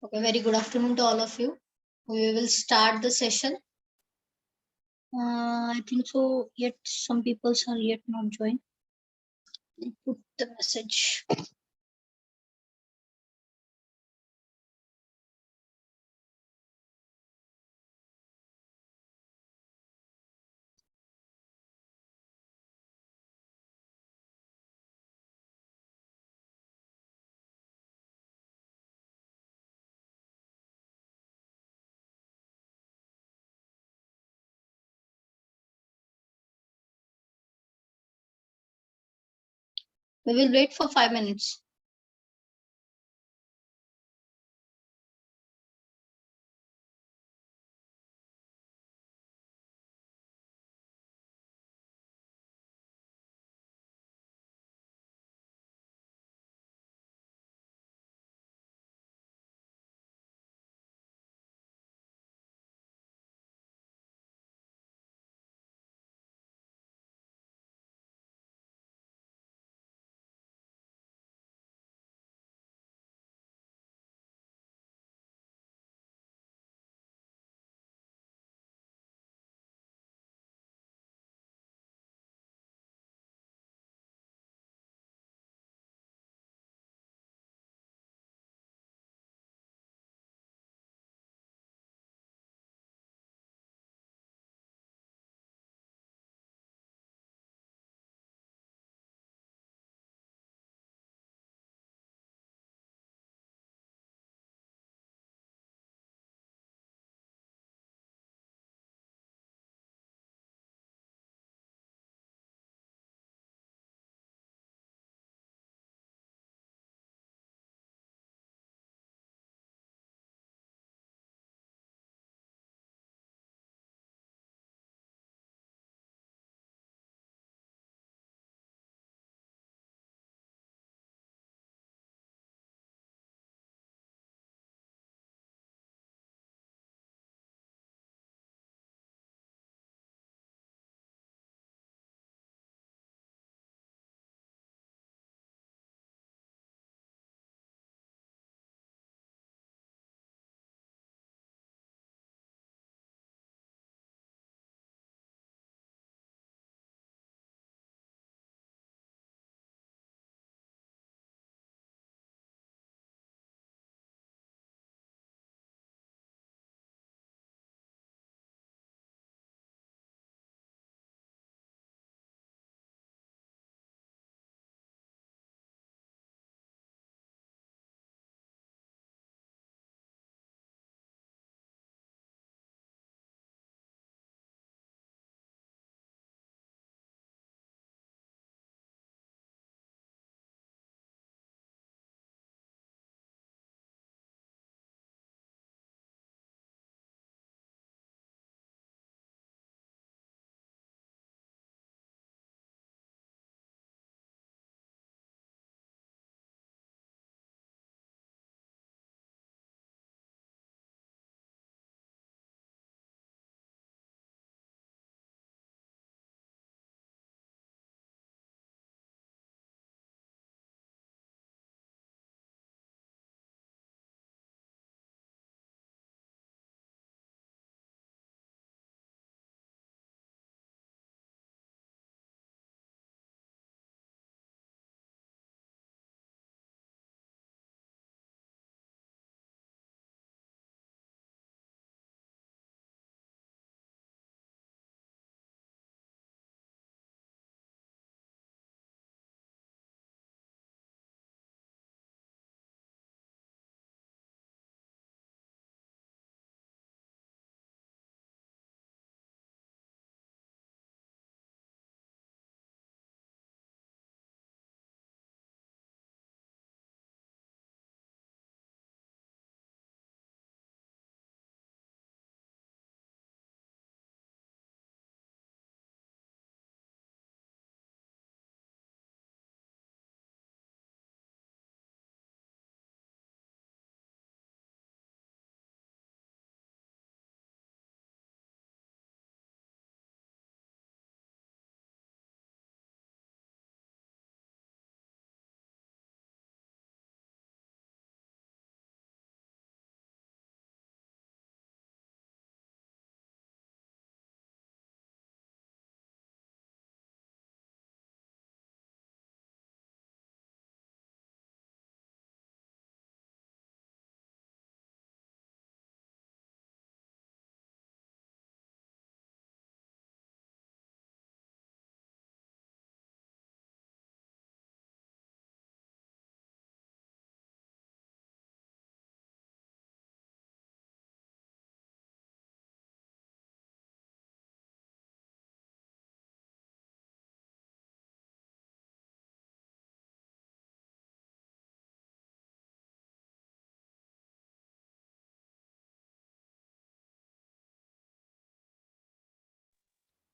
Okay, very good afternoon to all of you. We will start the session. I think so. Yet some people are yet not joined. I'll put the message. We will wait for 5 minutes.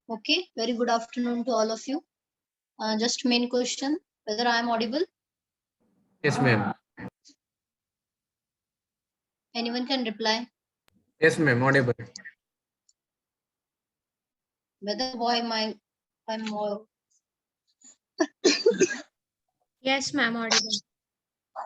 Okay, very good afternoon to all of you. Just main question, whether I am audible. Yes, ma'am. Anyone can reply. Yes, ma'am. Audible. Whether why my I'm more Yes, ma'am, audible.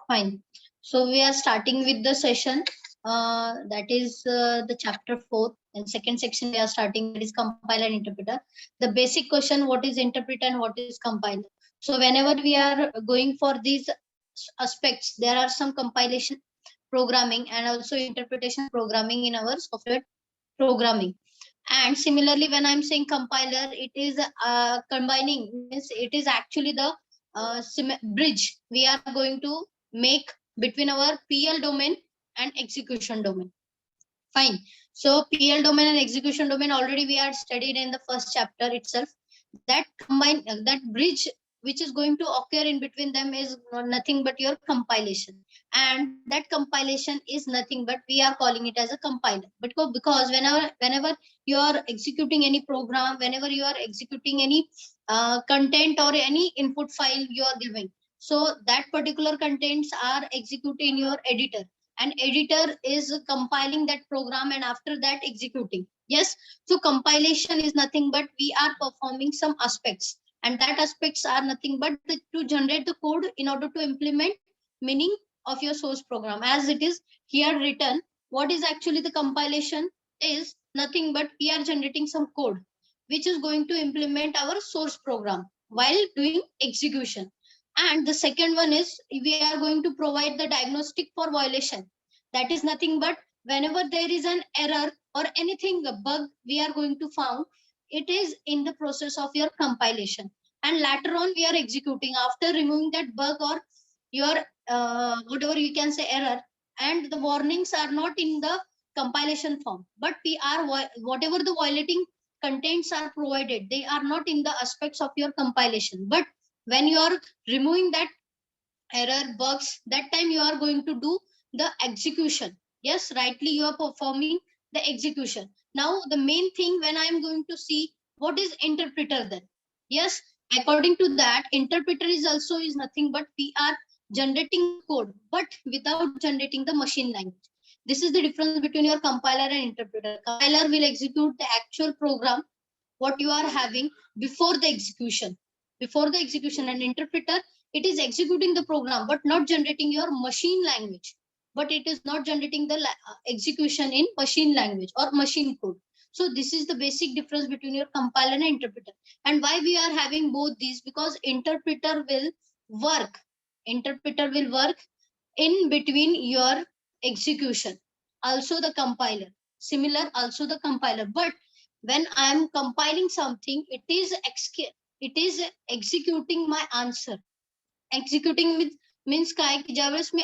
fine. So we are starting with the session. That is the chapter 4 and second section we are starting, that is compiler and interpreter. The basic question, what is interpreter and what is compiler? So whenever we are going for these aspects, there are some compilation programming and also interpretation programming in our software programming. And similarly, when I'm saying compiler, it is combining, means it is actually the bridge we are going to make between our PL domain and execution domain. Fine. So PL domain and execution domain already we had studied in the first chapter itself. That that bridge which is going to occur in between them is nothing but your compilation, and that compilation is nothing but we are calling it as a compiler. But because whenever you are executing any program, whenever you are executing any content or any input file you are giving, so that particular contents are executed in your editor, and editor is compiling that program and after that executing. Yes, so compilation is nothing but we are performing some aspects, and that aspects are nothing but to generate the code in order to implement meaning of your source program. As it is here written, what is actually the compilation is nothing but we are generating some code which is going to implement our source program while doing execution. And the second one is we are going to provide the diagnostic for violation. That is nothing but whenever there is an error or anything, a bug we are going to found, it is in the process of your compilation. And later on we are executing after removing that bug or your whatever you can say error, and the warnings are not in the compilation form, but we are whatever the violating contents are provided, they are not in the aspects of your compilation. But when you are removing that error bugs, that time you are going to do the execution. Yes, rightly you are performing the execution. Now the main thing when I am going to see what is interpreter then. Yes, according to that, interpreter is also is nothing but we are generating code but without generating the machine language. This is the difference between your compiler and interpreter. Compiler will execute the actual program what you are having before the execution, and interpreter, it is executing the program but not generating your machine language, but it is not generating the execution in machine language or machine code. So this is the basic difference between your compiler and interpreter. And why we are having both these, because work interpreter will work in between your execution, also the compiler, similar also the compiler. But when I am compiling something, it is executing my answer. Executing means काय की ज्यावेळेस मी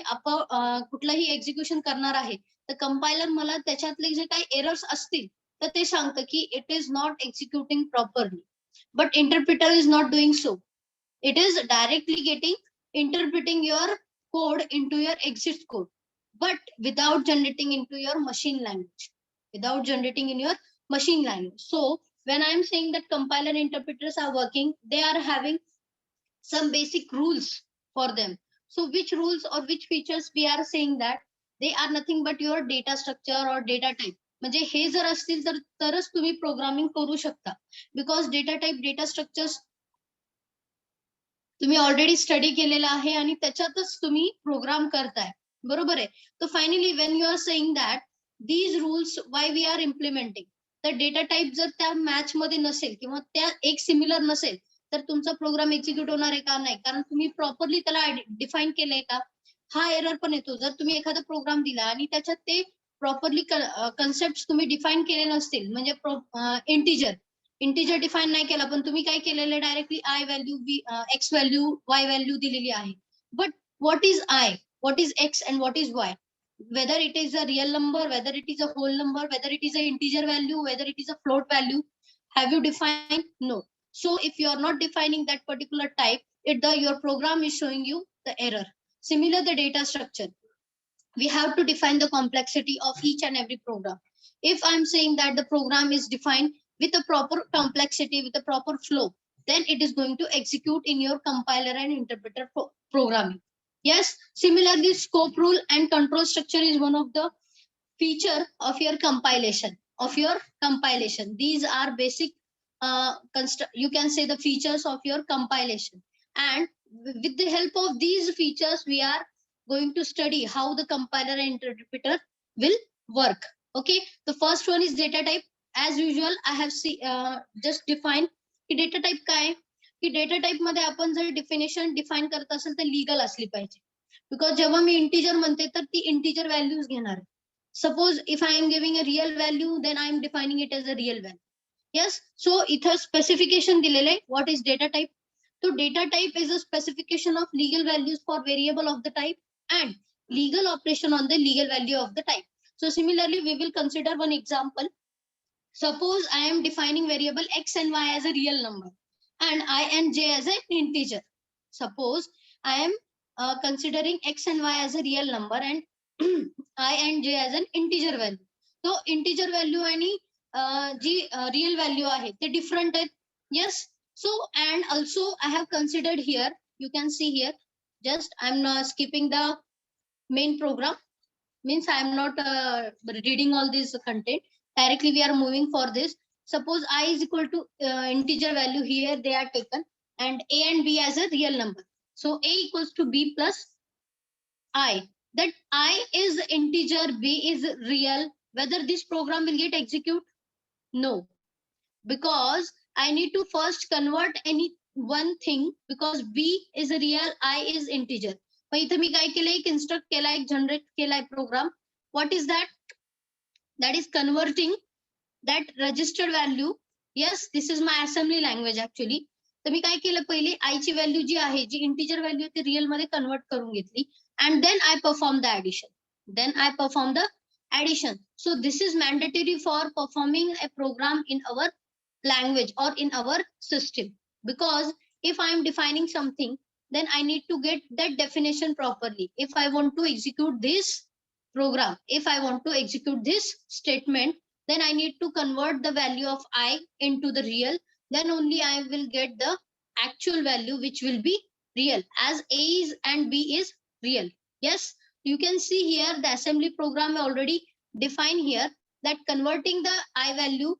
कुठलाही execution करणार आहे तर compiler मला त्याच्यातले जे काही एरर्स असतील तर ते सांगतं की it is not executing properly. But interpreter is not doing so. It is directly interpreting your code into your exit code, but without generating into your machine language, So when I am saying that compiler and interpreters are working, they are having some basic rules for them. So which rules or which features we are saying that they are nothing but your data structure or data type. म्हणजे हे जर असतील तर तरच तुम्ही programming करू शकता, because data type data structures तुम्ही already study केलेला आहे आणि त्याच्यातच तुम्ही प्रोग्राम करताय, बरोबर आहे. तर finally when you are saying that these rules why we are implementing, तर डेटा टाइप जर त्या मॅच मध्ये नसेल किंवा त्या एक सिमिलर नसेल तर तुमचा प्रोग्राम एक्झिक्यूट होणार आहे का, नाही, कारण तुम्ही प्रॉपरली त्याला डिफाईन केलंय का. हा एरर पण येतो जर तुम्ही एखादा प्रोग्राम दिला आणि त्याच्यात ते प्रॉपरली कन्सेप्ट तुम्ही डिफाईन केले नसतील. म्हणजे इंटिजर डिफाईन नाही केला पण तुम्ही काय केलेलं डायरेक्टली आय व्हॅल्यू एक्स व्हॅल्यू वाय व्हॅल्यू दिलेली आहे. But what is I, what is x and what is why, whether it is a real number, whether it is a whole number, whether it is an integer value, whether it is a float value, have you defined? No. So if you are not defining that particular type, your program is showing you the error. Similar the data structure, we have to define the complexity of each and every program. If I'm saying that the program is defined with a proper complexity, with a proper flow, then it is going to execute in your compiler and interpreter programming. Yes, similarly, scope rule and control structure is one of the feature of your compilation. These are basic, you can say the features of your compilation. And with the help of these features, we are going to study how the compiler and interpreter will work. Okay, the first one is data type. As usual, I have just defined की data type काय आहे, की data type मध्ये आपण जर definition define करत असेल तर legal असली पाहिजे. Because जेव्हा मी integer म्हणते तर ती integer values घेणार. Suppose if I am giving a real value, then I am defining it as a real value. Yes, so इथं specification दिलेलं आहे. What is data type? So data type is a specification of legal values for variable of the type and legal operation on the legal value of the type. So similarly, we will consider one example. Suppose I am defining variable x and y as a real number and I and j as an integer. Suppose I am considering x and y as a real number and I and j as an integer value. So integer value आणि जी real value आहे ते different आहेत. Yes. So and also I have considered here, you can see here, just I'm not skipping the main program, means I'm not reading all this content. Directly we are moving for this. Suppose I is equal to integer value, here they are taken, and a and b as a real number. So a equals to b plus I. That I is integer, b is real. Whether this program will get execute? No, because I need to first convert any one thing, because b is a real, I is integer. मग इथे मी काय केलंय, एक instruct केलाय, एक generate केलाय program. What is that? That is converting that registered value. Yes, this is my assembly language actually. तर मी काय केलं, पहिले I ची व्हॅल्यू जी आहे, जी इंटिजर व्हॅल्यू ती रिअल मध्ये कन्वर्ट करून घेतली, and then I perform the addition. So this is mandatory for performing a program in our language or in our system, because if I am defining something, then I need to get that definition properly. If I want to execute this program, if I want to execute this statement, then I need to convert the value of I into the real. Then only I will get the actual value, which will be real, as A is and B is real. Yes, you can see here the assembly program already defined here, that converting the I value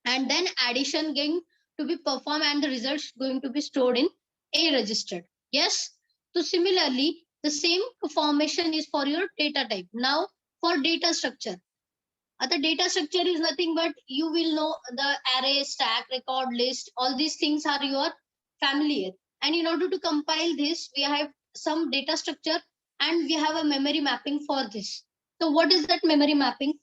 and then addition going to be performed and the results going to be stored in A registered. Yes. So similarly, the same formation is for your data type. Now for data structure. The data structure is nothing but, you will know the array, stack, record, list, all these things are your familiar. And in order to compile this, we have some data structure and we have a memory mapping for this. So what is that memory mapping?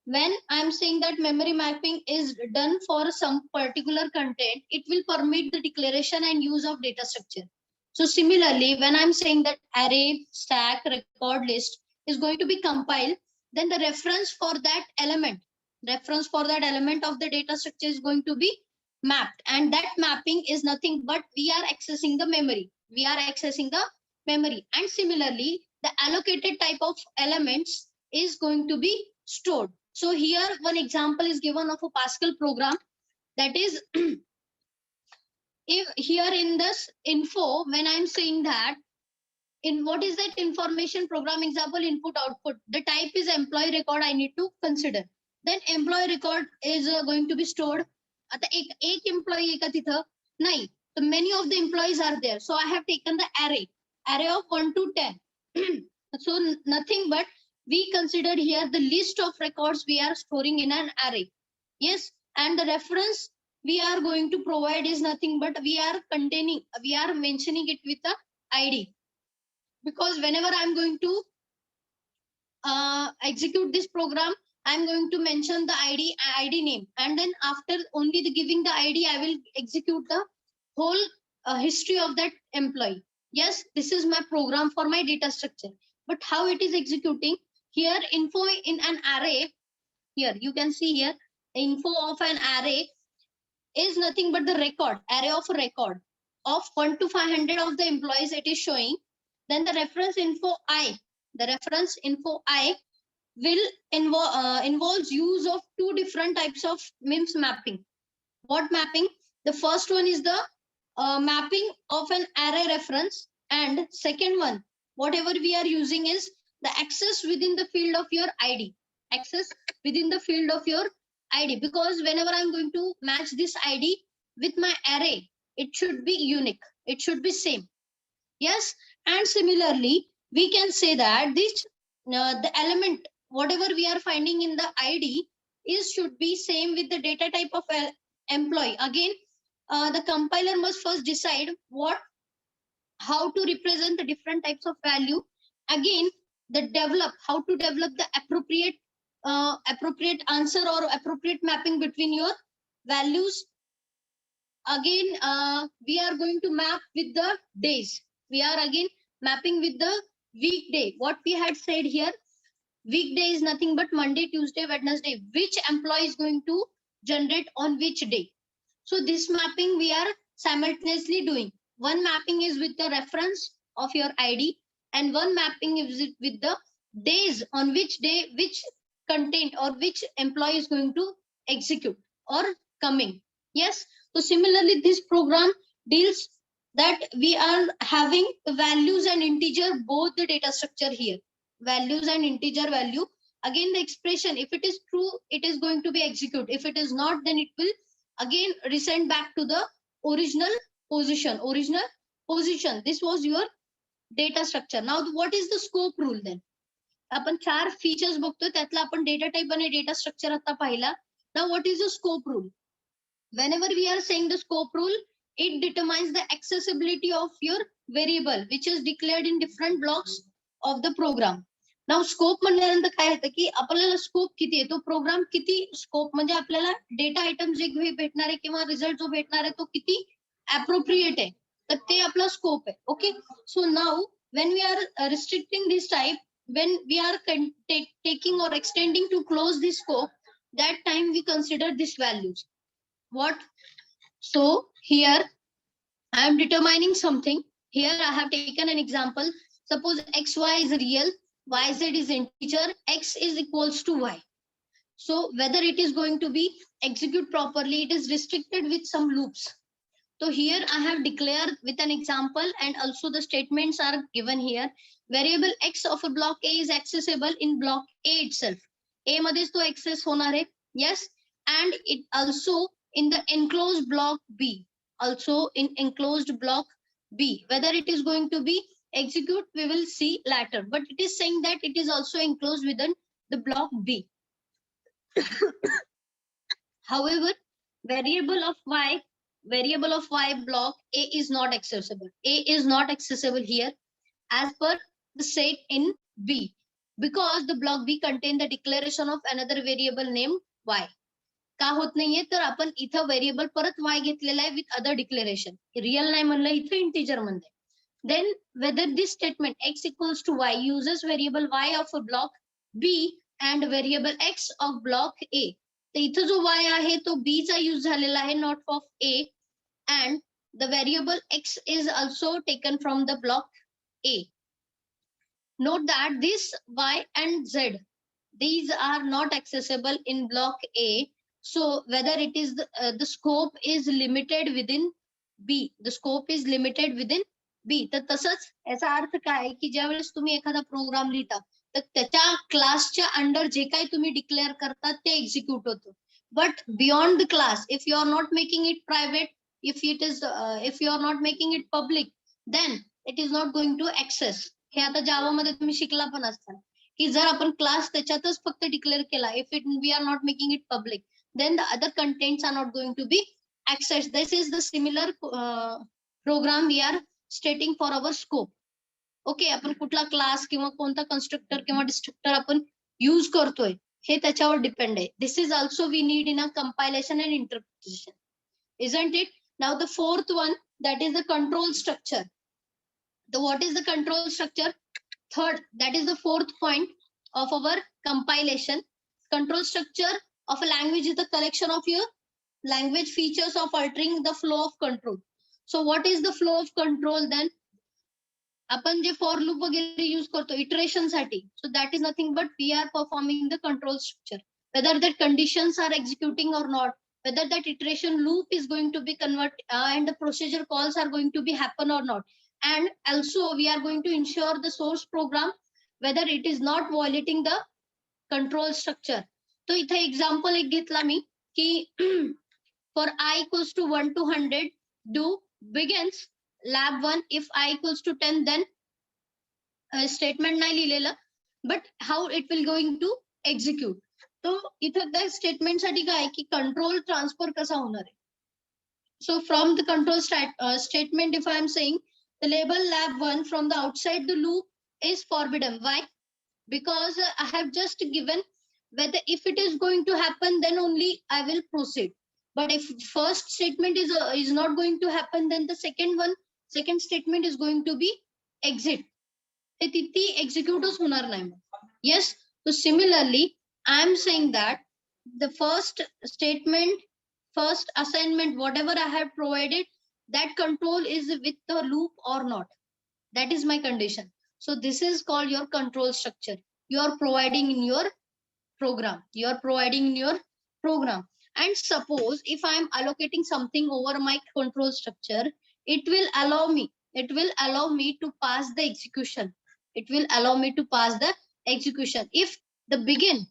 When I'm saying that memory mapping is done for some particular content, it will permit the declaration and use of data structure. So similarly, when I'm saying that array, stack, record, list is going to be compiled, then the reference for that element of the data structure is going to be mapped. And that mapping is nothing but we are accessing the memory. And similarly, the allocated type of elements is going to be stored. So here one example is given of a Pascal program, that is if here in this info, when I'm saying that in what is that information program example, input output, the type is employee record, I need to consider. Then employee record is going to be stored. आता एक employee आहे का तिथं? नाही. So many of the employees are there. So I have taken the array of 1 to 10. So nothing but we considered here the list of records we are storing in an array. Yes, and the reference we are going to provide is nothing but we are mentioning it with the ID. Because whenever I'm going to execute this program, I'm going to mention the ID name, and then after only giving the ID, I will execute the whole history of that employee. Yes, this is my program for my data structure. But how it is executing? Here, info in an array, here you can see here, info of an array is nothing but the array of a record of 1 to 500 of the employees it is showing. Then the reference info I, will involves use of two different types of MIMS mapping. What mapping? The first one is the mapping of an array reference, and second one, whatever we are using is the access within the field of your ID. Access within the field of your ID, because whenever I'm going to match this ID with my array, it should be unique. It should be same. Yes, and similarly, we can say that this the element whatever we are finding in the ID is should be same with the data type of employee. Again, the compiler must first decide how to represent the different types of value. Again, how to develop the appropriate answer or appropriate mapping between your values. Again, we are going to map with the days. We are again mapping with the weekday. What we had said here, weekday is nothing but Monday, Tuesday, Wednesday. Which employee is going to generate on which day? So this mapping we are simultaneously doing. One mapping is with the reference of your ID, and one mapping is with the days on which day, which content or which employee is going to execute or coming. Yes. So similarly, this program deals that we are having the values and integer, both the data structure here, values and integer value. Again, the expression, if it is true, it is going to be execute. If it is not, then it will again resend back to the original position. This was your data structure. Now, what is the scope rule then? आपण 4 features बघतोय, त्यातला आपण data type आणि data structure आता पाहिला. Now, what is the scope rule? Whenever we are saying the scope rule, it determines the accessibility of your variable, which is declared in different blocks of the program. Now, scope म्हणल्यानंतर काय होतं की आपल्याला scope किती आहे, तो programme किती scope म्हणजे आपल्याला डेटा आयटम जे भेटणार आहे किंवा रिझल्ट जो भेटणार आहे तो किती appropriate आहे, तर ते आपला स्कोप आहे. Okay, so now when we are restricting this type, when we are taking or extending to close this scope, that time we consider these values. What? So here I am determining something. Here I have taken an example. Suppose xy is real, yz is integer, x is equals to y. So whether it is going to be execute properly, it is restricted with some loops. So here I have declared with an example, and also the statements are given here. Variable x of a block A is accessible in block A itself. A मध्येच तो access होणार आहे. Yes, and it also in the enclosed block B. Also in enclosed block B. Whether it is going to be execute, we will see later. But it is saying that it is also enclosed within the block B. However, variable of y block A is not accessible. A is not accessible here as per the set in B, because the block B contain the declaration of another variable named y. का होत नाहीये, तर आपण इथं variable परत y घेतलेला आहे with other declaration. Real नाही म्हणलं, इथं integer म्हणलंय. Then whether this statement x equals to y uses variable y of a block B and variable x of block A. तर इथं जो y आहे तो B चा यूज झालेला आहे, not of A, and the variable x is also taken from the block A. Note that this y and z, these are not accessible in block A. So whether it is the scope is limited within B, the scope is limited within B. तर तसंच याचा अर्थ काय की ज्यावेळेस तुम्ही एखादा programme लिहिता तर त्याच्या क्लासच्या अंडर जे काही तुम्ही डिक्लेअर करता ते एक्झिक्यूट होतं. But beyond the class, if you are not making it private, if you are not making it public, then it is not going to access. हे आता जावा मध्ये तुम्ही शिकला पण असता की जर आपण क्लास त्याच्यातच फक्त डिक्लेअर केला, if we are not making it public, then the other contents are not going to be accessed. This is the similar program we are stating for our scope. Okay, आपण कुठला class किंवा कोणता constructor किंवा destructor आपण use करतोय हे त्याच्यावर depend आहे. This is also we need in a compilation and interpretation, isn't it? Now the fourth one, that is the control structure. What is the control structure? Third, that is the fourth point of our compilation. Control structure of a language is the collection of your language features of altering the flow of control. So what is the flow of control then? आपण जे for loop वगैरे use करतो iteration साठी, so that is nothing but we are performing the control structure, whether that conditions are executing or not, whether that iteration loop is going to be convert and the procedure calls are going to be happen or not, and also we are going to ensure the source program whether it is not violating the control structure. तो इथे example एक घेतला मी की for I equals to 1 to 100 do begins lab 1, if I equals to 10 then statement नाही लिहिलेलं, but how it will going to execute. तो इथं त्या स्टेटमेंट साठी काय की कंट्रोल ट्रान्सफर कसा होणार आहे. So from the control statement, if I am saying the label lab1 from the outside the loop is forbidden. Why? Because I have just given whether if it is going to happen, then only I will proceed. But if first statement is not going to happen, then the second statement is going to be exit. ते तिथे execute होणार नाही. Yes. So similarly, I am saying that the first statement, first assignment, whatever I have provided, that control is with the loop or not. That is my condition. So this is called your control structure. You are providing in your program. You are providing in your program. And suppose if I am allocating something over my control structure, it will allow me to pass the execution. It will allow me to pass the execution. If the begin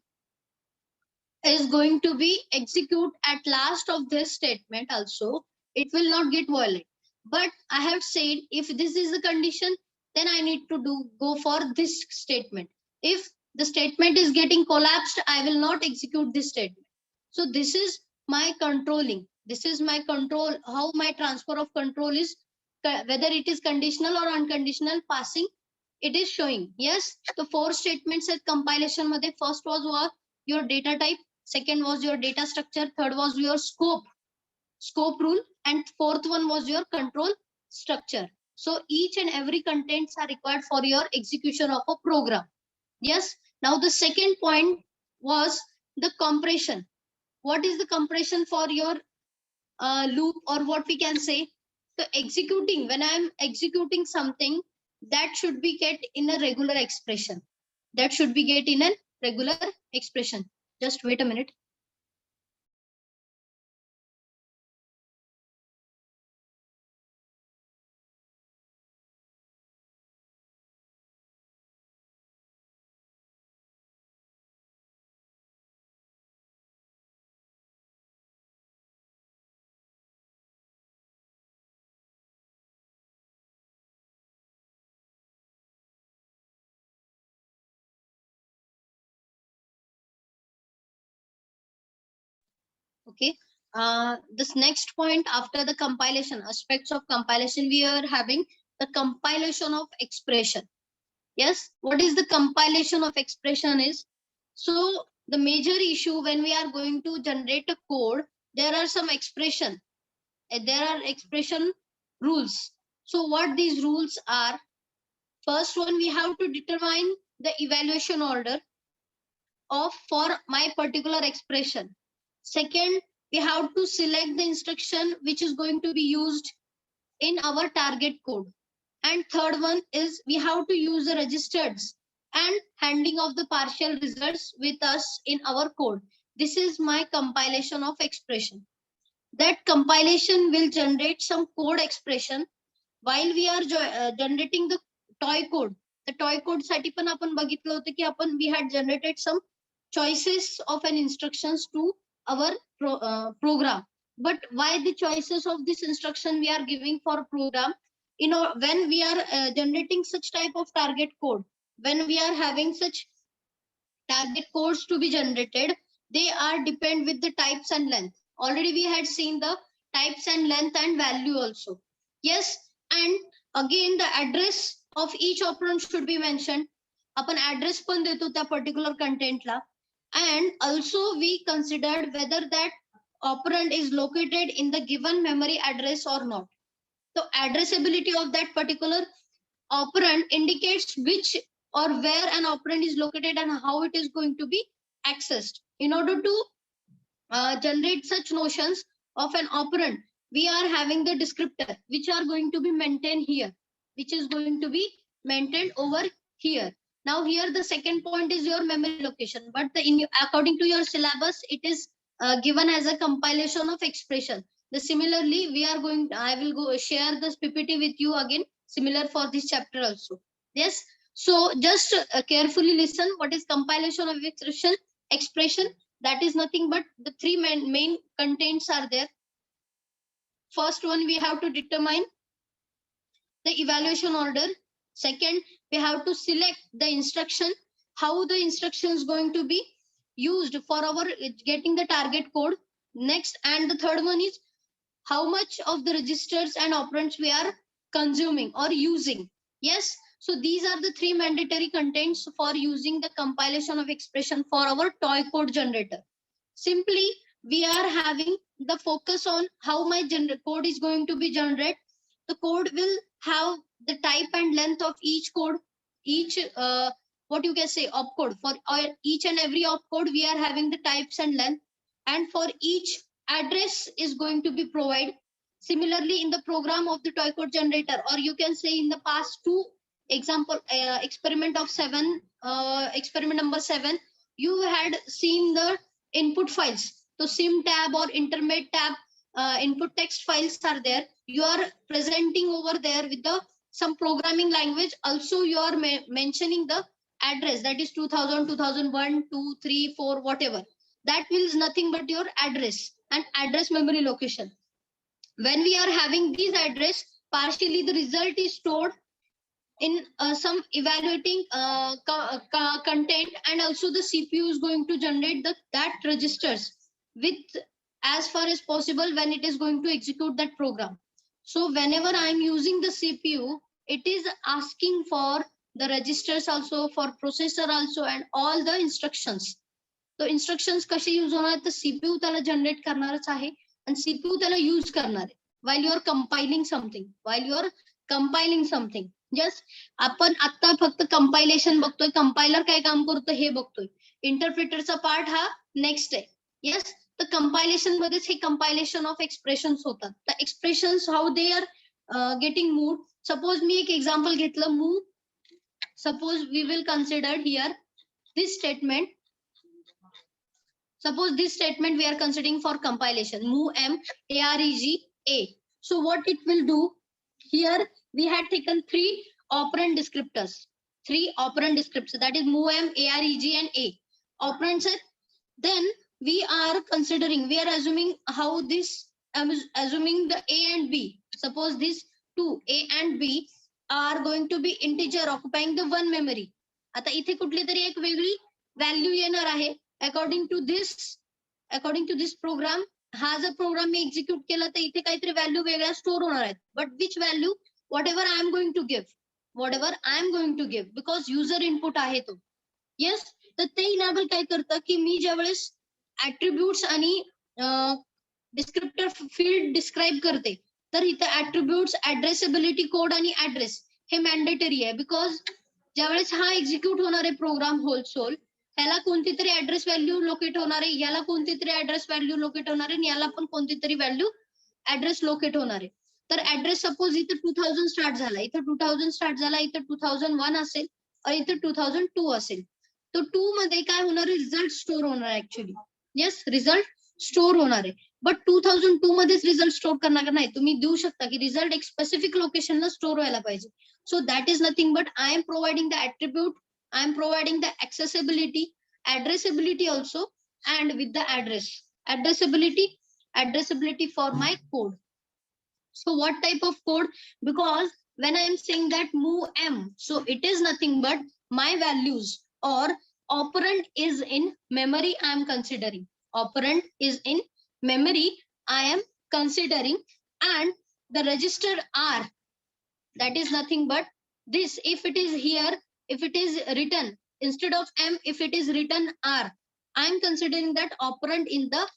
is going to be execute at last of this statement also, it will not get violated. But I have said if this is the condition, then I need to go for this statement. If the statement is getting collapsed, I will not execute this statement. So this is my controlling. This is my control, how my transfer of control is, whether it is conditional or unconditional passing, it is showing. Yes, the 4 statements at compilation मध्ये first was your data type, second was your data structure, third was your scope rule, and fourth one was your control structure. So each and every contents are required for your execution of a program. Yes. Now the second point was the compression. What is the compression for your loop, or what we can say? So executing, when I am executing something, that should be get in a regular expression. That should be get in a regular expression. Just wait a minute. Okay. This next point after the compilation, aspects of compilation, we are having the compilation of expression. Yes, what is the compilation of expression is? So the major issue when we are going to generate a code, there are some expression. There are expression rules. So what these rules are? First one, we have to determine the evaluation order of for my particular expression. Second, we have to select the instruction which is going to be used in our target code. And third one is we have to use the registers and handing of the partial results with us in our code. This is my compilation of expression. That compilation will generate some code expression while we are generating the toy code. The toy code साठी पण आपण बघितलं होतं की आपण we had generated some choices of an instructions to our program. But why the choices of this instruction we are giving for program? You know, when we are generating such type of target code, when we are having such target codes to be generated, they are depend with the types and length. Already we had seen the types and length and value also. Yes, and again the address of each operand should be mentioned. आपण address पण देतो त्या particular content ला. And also we considered whether that operand is located in the given memory address or not. So addressability of that particular operand indicates which or where an operand is located and how it is going to be accessed. In order to generate such notions of an operand, we are having the descriptor which are going to be maintained here, which is going to be maintained over here. Now here the second point is your memory location, but according to your syllabus, it is given as a compilation of expression. Similarly, I will go share this PPT with you again, similar for this chapter also. Yes. So just carefully listen. What is compilation of expression? That is nothing but the three main contents are there. First one, we have to determine the evaluation order. Second, we have to select the instruction, how the instruction is going to be used for our getting the target code. Next, and the third one is how much of the registers and operands we are consuming or using. Yes. So these are the three mandatory contents for using the compilation of expression for our toy code generator. Simply, we are having the focus on how my code is going to be generated. The code will have the type and length of each code, each what you can say opcode. For each and every opcode, we are having the types and length, and for each address is going to be provided. Similarly, in the program of the toy code generator, or you can say in the past two example, experiment number 7, you had seen the input files. So sim tab or intermediate tab input text files are there. You are presenting over there with some programming language. Also, you are mentioning the address, that is 2000, 2001, 2, 3, 4, whatever. That means nothing but your address and address memory location. When we are having these address, partially the result is stored in some evaluating content, and also the CPU is going to generate that registers with as far as possible when it is going to execute that program. So whenever I am using the CPU, it is asking for the registers also, for processor also, and all the instructions. So instructions कसे use होणार, तर CPU त्याला generate करणारच आहे आणि CPU त्याला use करणार आहे while you are compiling something. Just आपण आता फक्त कंपायलेशन बघतोय, कंपायलर काय काम करतो हे बघतोय, इंटरप्रिटरचा पार्ट हा नेक्स्ट आहे. येस. तर कंपायलेशन मध्येच हे कंपायलेशन ऑफ एक्सप्रेशन्स होतात. तर expressions how they are getting moved. Suppose मी एक एक्झाम्पल घेतलं, move. Suppose we will consider here this statement. Suppose this statement we are considering for compilation, move m areg a. So what it will do, here we had taken three operand descriptors, that is move m areg and a operands. Then we are assuming how this, assuming the a and b. Suppose these two, a and b, are going to be integer occupying the one memory. आता इथे कुठली तरी एक वेगळी value येणार आहे. According to this programme, हा जर प्रोग्राम मी एक्झिक्यूट केला तर इथे काहीतरी व्हॅल्यू वेगळ्या स्टोर होणार आहेत. But which value, whatever I am going to give, because user input आहे तो. येस. तर ते इनेबल काय करतं की मी ज्यावेळेस ऍट्रिब्यूट्स आणि डिस्क्रिप्टर फील्ड डिस्क्राईब करते, तर इथे ऍट्रिब्यूट्स, ऍड्रेसेबिलिटी कोड आणि ऍड्रेस हे मॅन्डेटरी आहे. बिकॉज ज्यावेळेस हा एक्झिक्यूट होणार आहे प्रोग्राम होल, ह्याला कोणती तरी ऍड्रेस व्हॅल्यू लोकेट होणार आहे, याला कोणती तरी ऍड्रेस व्हॅल्यू लोकेट होणार आहे, आणि याला पण कोणती तरी व्हॅल्यू ऍड्रेस लोकेट होणार आहे. तर ऍड्रेस सपोज इथं 2000 स्टार्ट झाला, इथं 2001 असेल, आणि इथं 2002 असेल. तर 2 मध्ये काय होणार आहे, रिझल्ट स्टोर होणार आहे ऍक्च्युली. येस, रिझल्ट स्टोर होणार आहे. बट 2002 मध्येच रिझल्ट स्टोर करणार नाही, तुम्ही देऊ शकता की रिझल्ट एक स्पेसिफिक लोकेशनला स्टोर व्हायला पाहिजे. So that is nothing but I am providing the attribute, I am providing the accessibility, addressability also, and with the addressability for my code. So what type of code? Because when I am saying that move m, so it is nothing but my values or operand is in memory I am considering. Operand is in memory I am considering, and the register R, that is nothing but this. If it is here, if it is written instead of m, if it is written r, I am considering that operand in the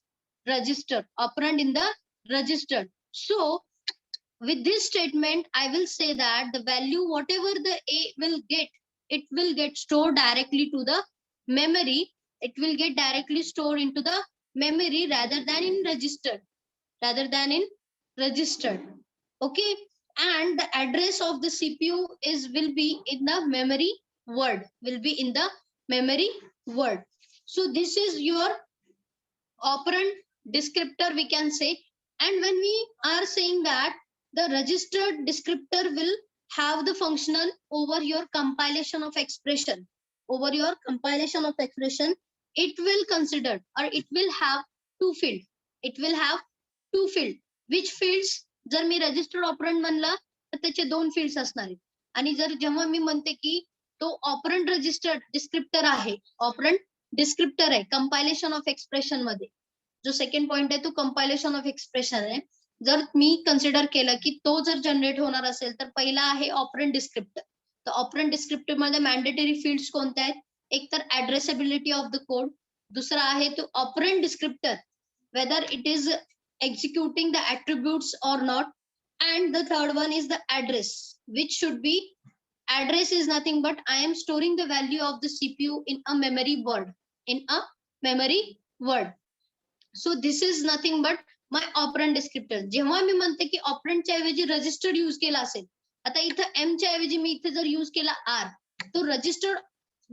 register. So with this statement, I will say that the value, whatever the a will get, it will get stored directly to the memory. It will get directly stored into the memory rather than in registered. Okay. and the address of the CPU will be in the memory word, So this is your operand descriptor, we can say. And when we are saying that the registered descriptor will have the functional over your compilation of expression, it will consider, or it will have two field. Which fields? जर मी registered operand म्हणला तर त्याचे दोन fields असणार आहेत. आणि जर जेव्हा मी म्हणते की तो ऑपरंड रजिस्टर्ड डिस्क्रिप्टर आहे, कंपायलेशन ऑफ एक्सप्रेशन मध्ये, जो सेकंड पॉइंट आहे तो कंपायलेशन ऑफ एक्सप्रेशन आहे. जर मी कन्सिडर केलं की तो जर जनरेट होणार असेल तर पहिला आहे ऑपरंड डिस्क्रिप्टर. तर ऑपरंड डिस्क्रिप्टर मध्ये मॅन्डेटरी फील्ड्स कोणत्या आहेत? एक तर ऍड्रेसेबिलिटी ऑफ द कोड, दुसरा आहे तो operand descriptor whether it is executing the attributes or not, and the third one is the address, which should be, address is nothing but I am storing the value of the CPU in a memory word. So this is nothing but my operand descriptor. जेव्हा मी म्हणते की operand च्या ऐवजी registered use केला असेल, आता इथं M च्या ऐवजी मी इथे जर यूज केला आर, तो रजिस्टर्ड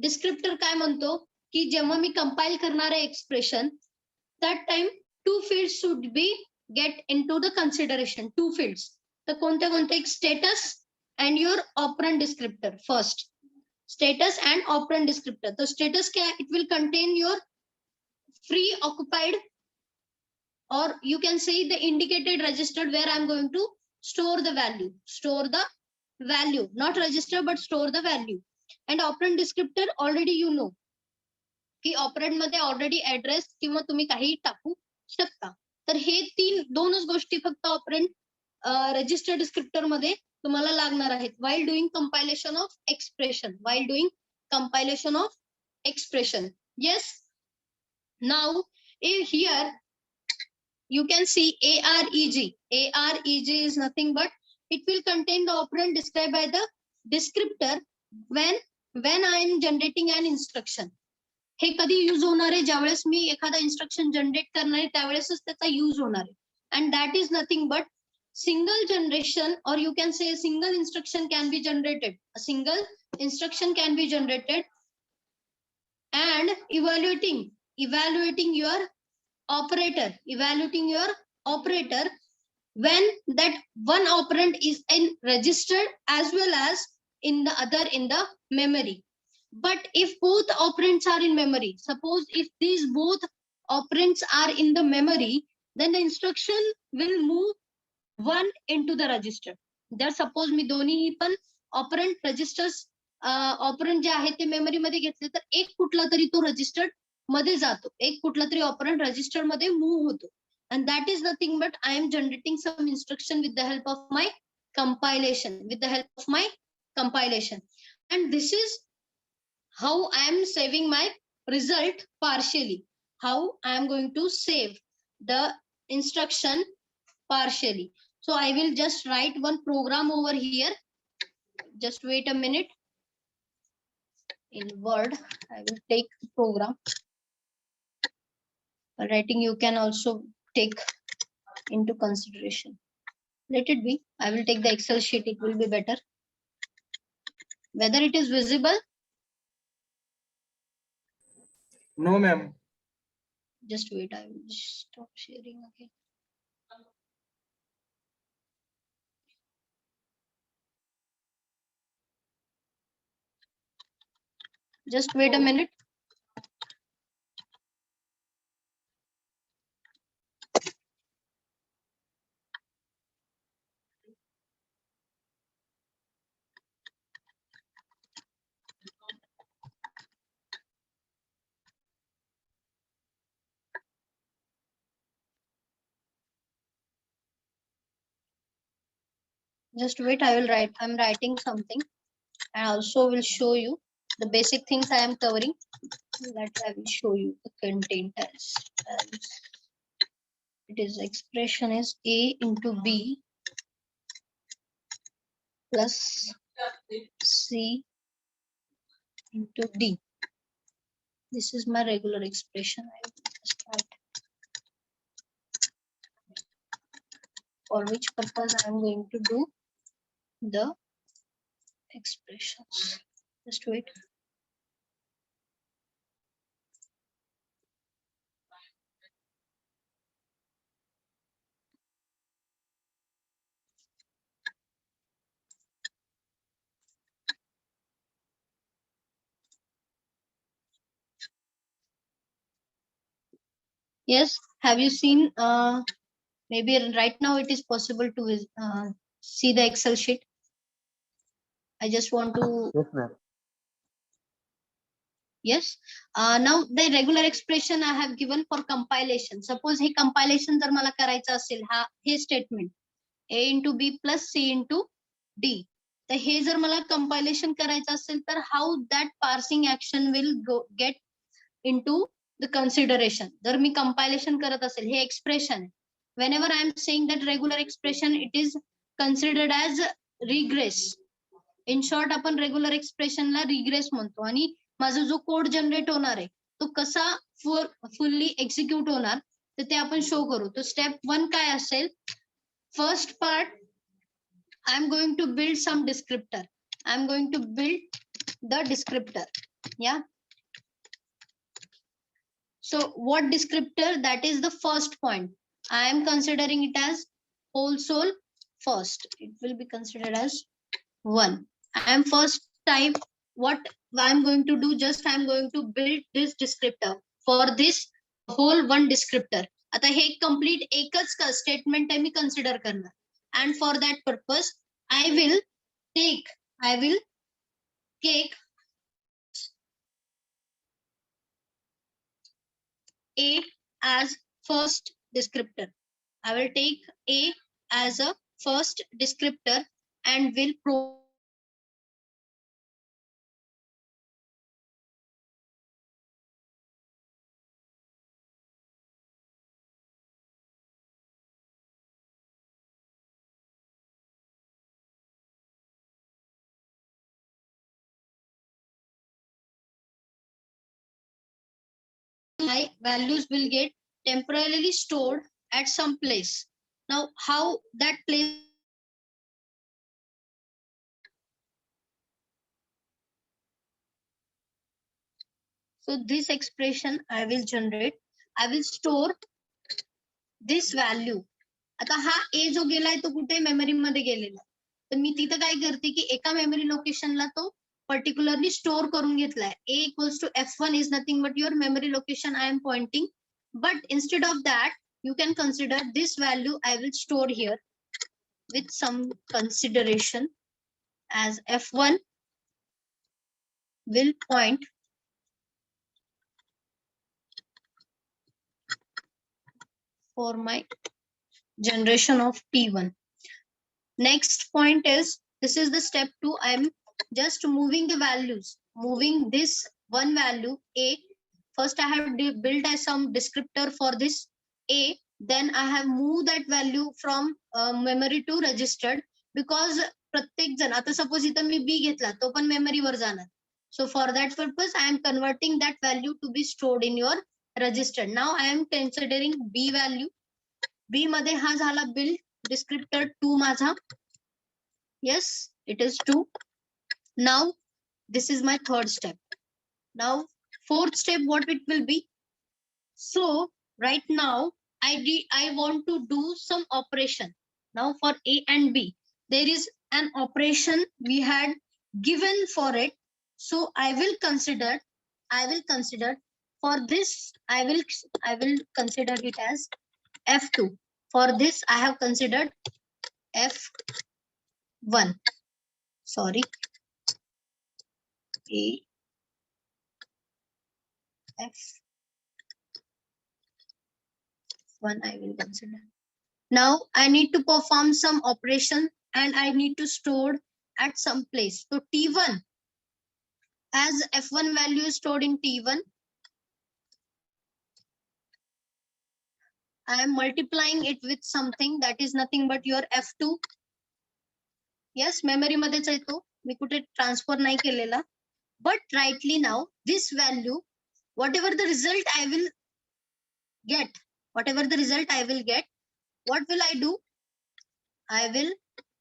डिस्क्रिप्टर काय म्हणतो की जेव्हा मी कंपाइल करणार आहे expression, that time two fields should be get into the consideration. Two fields. The कोणते status and your operand descriptor. First, status and operand descriptor. The status it will contain your free occupied, or you can say the indicated registered, where I'm going to store the value. Not register but store the value. And operand descriptor already you know की operand मध्ये already address किंवा तुम्ही काही टाकू शकता. तर हे दोनच गोष्टी फक्त ऑपरेंड रजिस्टर्ड डिस्क्रिप्टर मध्ये तुम्हाला लागणार आहेत while doing compilation of expression. Yes. Now here you can see AREG. AREG is nothing but it will contain the operand described by the descriptor when I am generating an instruction. हे कधी use होणार आहे? ज्यावेळेस मी एखादा instruction generate करणार आहे त्यावेळेसच त्याचा use होणार आहे. And that is nothing but single generation, और you can say single instruction can be generated. A single instruction can be generated and evaluating your operator when that one operand is in registered as well as in the other in the memory. But if both operands are in memory, suppose if these both operands are in the memory, then the instruction will move one into the register. There suppose मी दोन्हीही पण operand registers operand जे आहे ते memory मध्ये घेतले तर एक कुठला तरी तो रजिस्टर्ड मध्ये जातो, एक कुठला तरी ऑपरंड रजिस्टर मध्ये मूव होतो. And that is nothing but I am generating some instruction with the help of my compilation. And this is how I am saving my result partially. How I am going to save the instruction partially. So I will just write one program over here. Just wait a minute. In Word, I will take the program. Writing you can also take into consideration. Let it be. I will take the Excel sheet. It will be better. Whether it is visible? No, ma'am. Just wait. I will stop sharing again. Just wait a minute. Just wait. I will write. I'm writing something, and also will show you the basic things I am covering. That I will show you the content as it is. Expression is A into B plus C into D. This is my regular expression. I will just write. For which purpose I am going to do the expressions. Just wait. Yes, have you seen maybe right now it is possible to see the Excel sheet. I just want to, Yes, ma'am. yes. Now the regular expression I have given for compilation. Suppose हे compilation जर मला करायचं असेल, हे statement A into B plus C into D. तर हे जर मला compilation करायचं असेल तर how that parsing action will get into the consideration. जर मी compilation करत असेल, हे expression आहे. Whenever I am saying that regular expression, it is considered as regress. In short, आपण regular expression ला regress म्हणतो आणि माझा जो कोड जनरेट होणार आहे तो कसा फुल्ली एक्झिक्यूट होणार तर ते आपण शो करू. तो स्टेप 1 काय असेल? First part, I am going to build some descriptor. I am going to build the descriptor. Yeah. So what descriptor? That is the first point. I am considering it as whole soul first. It will be considered as 1. I am first type. What I am going to do? Just I am going to build this descriptor. For this whole one descriptor. आता हे complete एकच statement आहे मी consider करणार. And for that purpose, I will take A as first descriptor. I will take A as a first descriptor and will my values will get temporarily stored at some place. Now, how that place? So this expression I will generate. I will store this value. आता हा A जो गेलाय तो कुठे memory मध्ये गेलेला. तर मी तिथं काय करते की एका मेमरी लोकेशनला तो particularly store करून घेतलाय. A equals to F1 is nothing but your memory location I am pointing. But instead of that, you can consider this value I will store here with some consideration as F1 will point for my generation of T1. Next point is, this is the step 2. I am just moving the values, moving this one value A. First I have built as some descriptor for this A. Then I have moved that value from memory to registered because प्रत्येक जण आता suppose इथं मी B घेतला तो पण memory वर जाणार. So for that purpose I am converting that value to be stored in your register. Now I am considering B value. B मध्ये हा झाला build descriptor 2 माझा. Yes, it is 2. Now this is my third step. Now fourth step, what it will be? So right now I want to do some operation. Now for A and B, there is an operation we had given for it. So I will consider for this, I will consider it as F2. For this, I have considered F1. Sorry. A F1 I will consider. Now I need to perform some operation and I need to store at some place. So T1, as F1 value is stored in T1, I am multiplying it with something that is nothing but your F2. Yes, memory मध्येच आहे तो. मी कुठे transfer नाही केलेला. But rightly now, this value, whatever the result I will get, what will I do? I will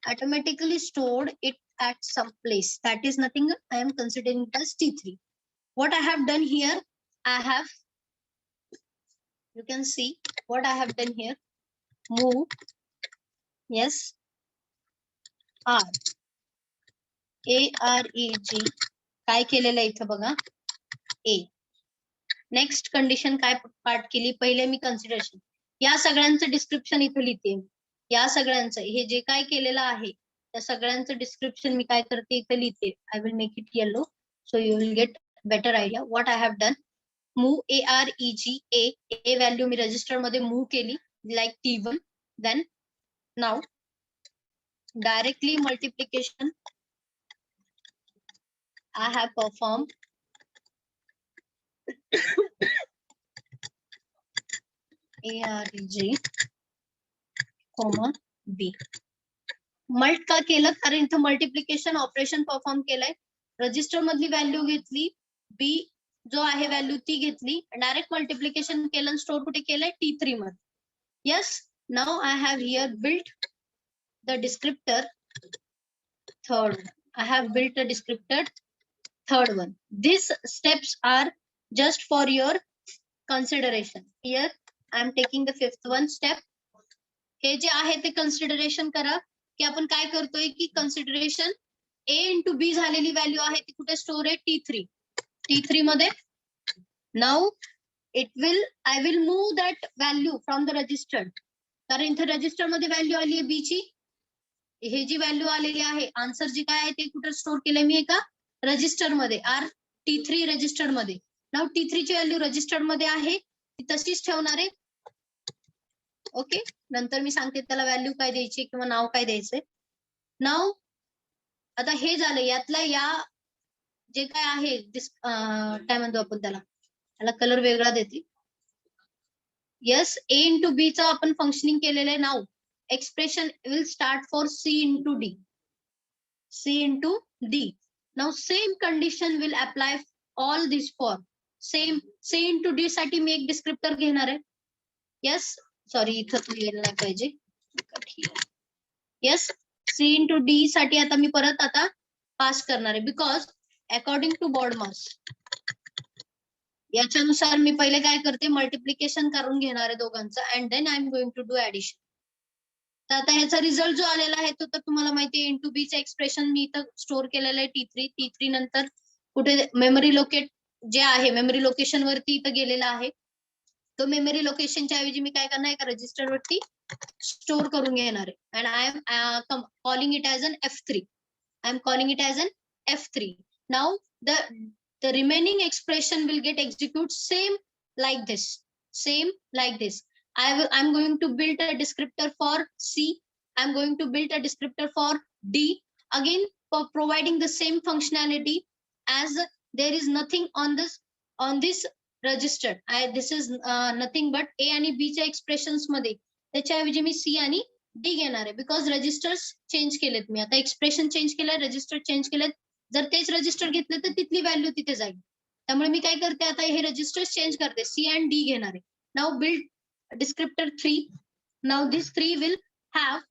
automatically stored it at some place. That is nothing. I am considering it as T3. What I have done here, I have, you can see what I have done here. Move, yes, R, AREG. काय केलेलं आहे इथं बघा, A. Next condition काय part केली, पहिले मी consideration, या सगळ्यांचं डिस्क्रिप्शन इथं लिहिते. या सगळ्यांचं हे जे काय केलेलं आहे त्या सगळ्यांचं डिस्क्रिप्शन मी काय करते इथं लिहिते. I will make it yellow so you will get better idea what I have done. Move AREG A value मी रजिस्टर मध्ये मूव्ह केली like T1. Then now directly multiplication I have performed AREG, B. Mult का केलं, कारण इथं multiplication operation perform केलंय. Register मधली value घेतली, बी जो आहे व्हॅल्यू ती घेतली, डायरेक्ट मल्टिप्लिकेशन केलं, स्टोर कुठे केलंय T3 मध्ये. Yes, now I have here built the descriptor third. I have built a descriptor third one. These steps are just for your consideration. Here I am taking the fifth one step. हे जे आहे ते consideration करा की आपण काय करतोय की consideration A into B झालेली value आहे ती कुठे स्टोर आहे T3 मध्ये. Now I will move that value from the register. कारण इथे रजिस्टर मध्ये व्हॅल्यू आली आहे B ची. हे जी व्हॅल्यू आलेली आहे आन्सर जी काय आहे ते कुठे स्टोर केलंय मी एका रजिस्टर मध्ये, T3 रजिस्टर मध्ये. नाउ T3 ची व्हॅल्यू रजिस्टर मध्ये आहे ती तशीच ठेवणार आहे. ओके, नंतर मी सांगते त्याला व्हॅल्यू काय द्यायची किंवा नाव काय द्यायचंय. नाव आता हे झालं, यातला या जे काय आहे काय म्हणतो आपण त्याला कलर वेगळा देते. येस, A into B चा आपण फंक्शनिंग केलेलं आहे. नाव expression will start for C into D. C into D. Now same condition will apply all these for. Same C into D साठी मी एक डिस्क्रिप्टर घेणार आहे. Yes, सॉरी इथं लिहिलं नाही पाहिजे. Yes, C into D साठी आता मी परत आता पास करणार आहे बिकॉज अकॉर्डिंग टू बॉडमास याच्यानुसार मी पहिले काय करते, मल्टिप्लिकेशन करून घेणार आहे दोघांचं and then I am going to do addition. तर आता ह्याचा रिझल्ट जो आलेला आहे तो तर तुम्हाला माहिती आहे, इंटू बीचं एक्सप्रेशन मी इथं स्टोर केलेलं आहे T3 नंतर कुठे मेमरी लोकेट जे आहे मेमरी लोकेशन वरती इथं गेलेला आहे. तो मेमरी लोकेशनच्या ऐवजी मी काय करणार आहे, एका रजिस्टर वरती स्टोर करून घेणार आहे. And I am calling it as an F3. I am calling it as an F3. Now the remaining expression will get executed same like this. I'm going to build a descriptor for C. I'm going to build a descriptor for D. Again, for providing the same functionality as there is nothing on this register. This is nothing but A आणि B च्या expressions मध्ये त्याच्याऐवजी मी C आणि D घेणार आहे because registers change केलेत मी. आता expression change केलंय, रजिस्टर चेंज केलेत. जर तेच रजिस्टर घेतलं तर तिथली व्हॅल्यू तिथे जाईल. त्यामुळे मी काय करते, आता हे रजिस्टर चेंज करते, C and D घेणार आहे. Now build descriptor 3. Now this 3 will have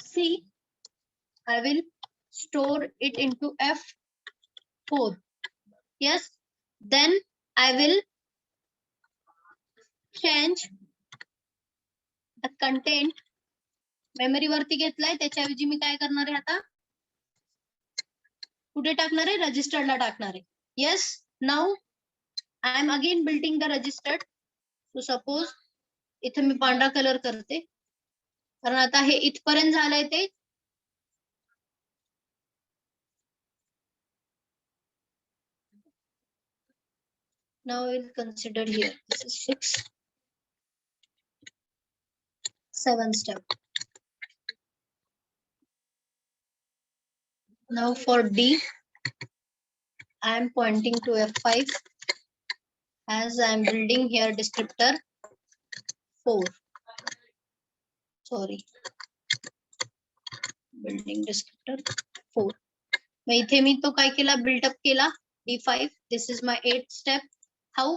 C. I will store it into F4. Yes. Then I will change the content. Memory वरती घेतलाय त्याच्याऐवजी मी काय करणार आहे, आता कुठे टाकणार आहे, रजिस्टरला टाकणार आहे. Yes, now I am again building the register. So suppose इथे मी पांढरा कलर करते कारण आता हे इथपर्यंत झालंय ते. Now we'll consider here. This is 6, 7 step. Now for D, I am pointing to F5 as I am building here descriptor 4. Sorry, building descriptor 4. मग इथे मी तो काय केला, बिल्डअप केला D5. This is my 8th step. How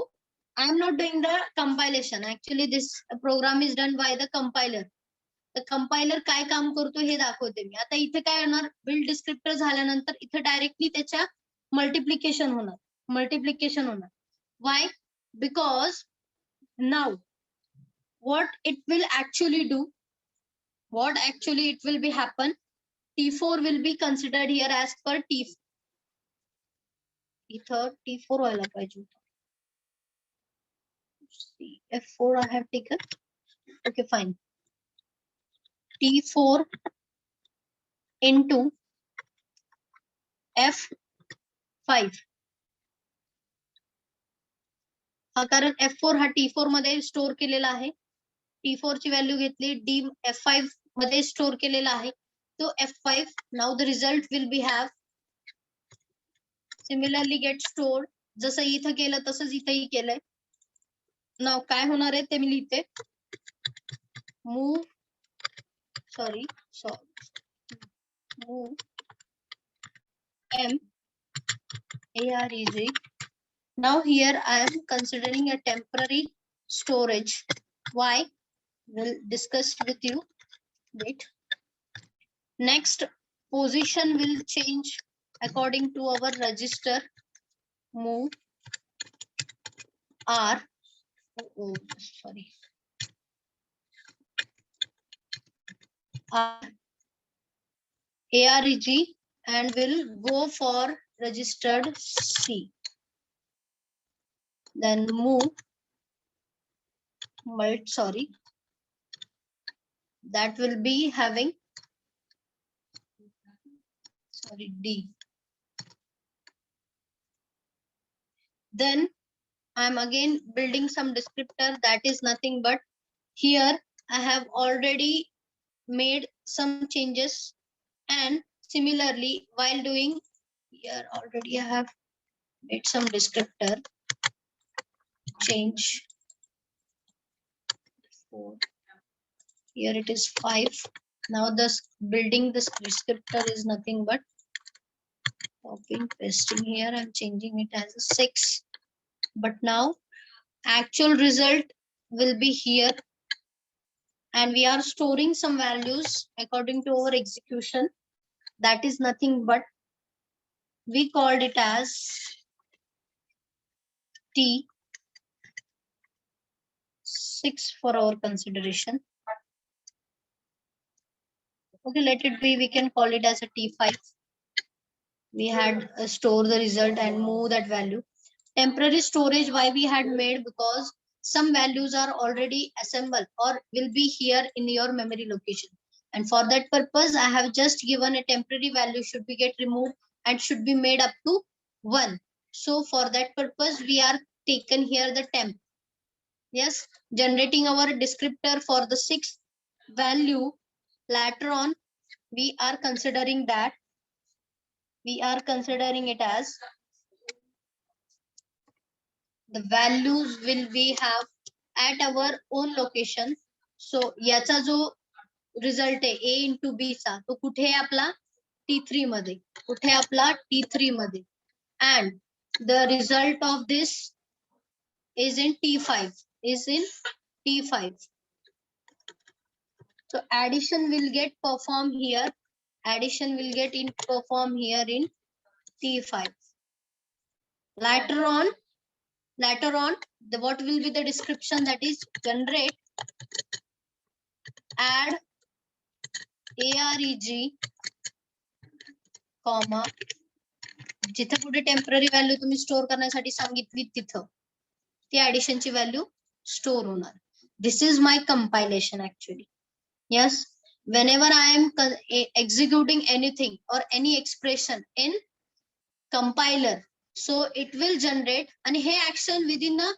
I am not doing the compilation. Actually, this program is done by the compiler. तर compiler काय काम करतो हे दाखवते मी. आता इथे काय होणार, बिल्ड डिस्क्रिप्टर झाल्यानंतर इथे डायरेक्टली त्याच्या मल्टिप्लिकेशन होणार. Why? Because now what it will actually do, what actually it will be happen, T4 will be considered here as per T4. इथं T4 व्हायला पाहिजे होतं. F4 I have taken. Okay, fine. T4 into F5. हा कारण F4 हा T4 मध्ये store केलेला आहे. T4 ची व्हॅल्यू घेतली, D F5 मध्ये स्टोअर केलेला आहे. तो F5 now the result will be have similarly get stored. जसं इथं केलं तसंच इथंही केलंय. नाव काय होणार आहे ते मी लिहिते. move M areg. Now here I am considering a temporary storage. Why? We'll discuss with you. Wait. Next, position will change according to our register. Move R. Oh, sorry. R AREG and will go for registered C. Then move that will be having D. Then I'm again building some descriptor that is nothing but here I have already made some changes, and similarly while doing here already I have made some descriptor change. 4. Here it is 5. Now this building this descriptor is nothing but copying, pasting here. I'm changing it as a 6. But now actual result will be here, and we are storing some values according to our execution. That is nothing but we called it as T6 for our consideration. Okay, let it be. We can call it as a T5. We had store the result and move that value. Temporary storage, why we had made, because some values are already assembled or will be here in your memory location, and for that purpose I have just given a temporary value should be get removed and should be made up to 1. So for that purpose we are taken here the temp. Yes, generating our descriptor for the 6th value. Later on we are considering that we are considering it as the values will we have at our own location. So याचा जो result आहे A into B चा, तो कुठे आहे आपला T3 मध्ये, कुठे आपला T3 मध्ये, and the result of this is in T5, So addition will get performed here. Addition will get performed here in T5. Later on, what will be the description, that is generate add areg, comma जिथे कुठे temporary value तुम्ही store करण्यासाठी सांगितली तिथं ती addition ची value store होणार. This is my compilation actually. Yes, whenever I am executing anything or any expression in compiler, so it will generate, आणि हे action within the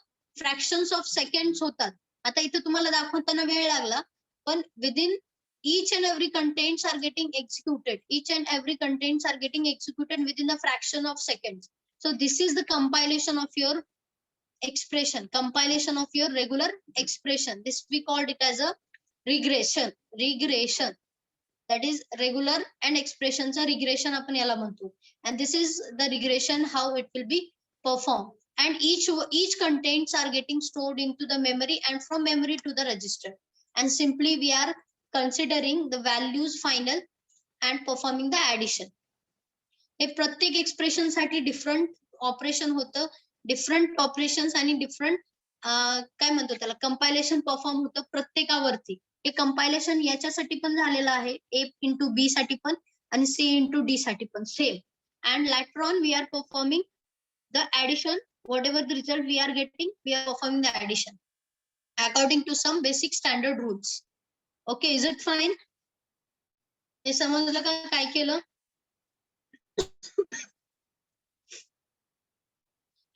fractions of seconds होतात. आता इथे तुम्हाला दाखवताना वेळ लागला, पण within each and every contents are getting executed. Each and every contents are getting executed within a fraction of seconds. So this is the compilation of your expression, compilation of your regular expression. This we called it as a regression. That is regular and expressions are regression आपण याला म्हणतो. And this is the regression how it will be performed. And each contents are getting stored into the memory and from memory to the register. And simply we are considering the values final and performing the addition. हे प्रत्येक expression साठी different operation होतं, different operations आणि different काय म्हणतो त्याला compilation perform होतं प्रत्येकावरती. हे compilation याच्यासाठी पण झालेलं आहे, A into B साठी पण आणि C into D साठी पण same. And later on we are performing the addition, whatever the result we are getting, we are performing the addition according to some basic standard rules. Okay, is it fine? हे समजलं का काय केलं?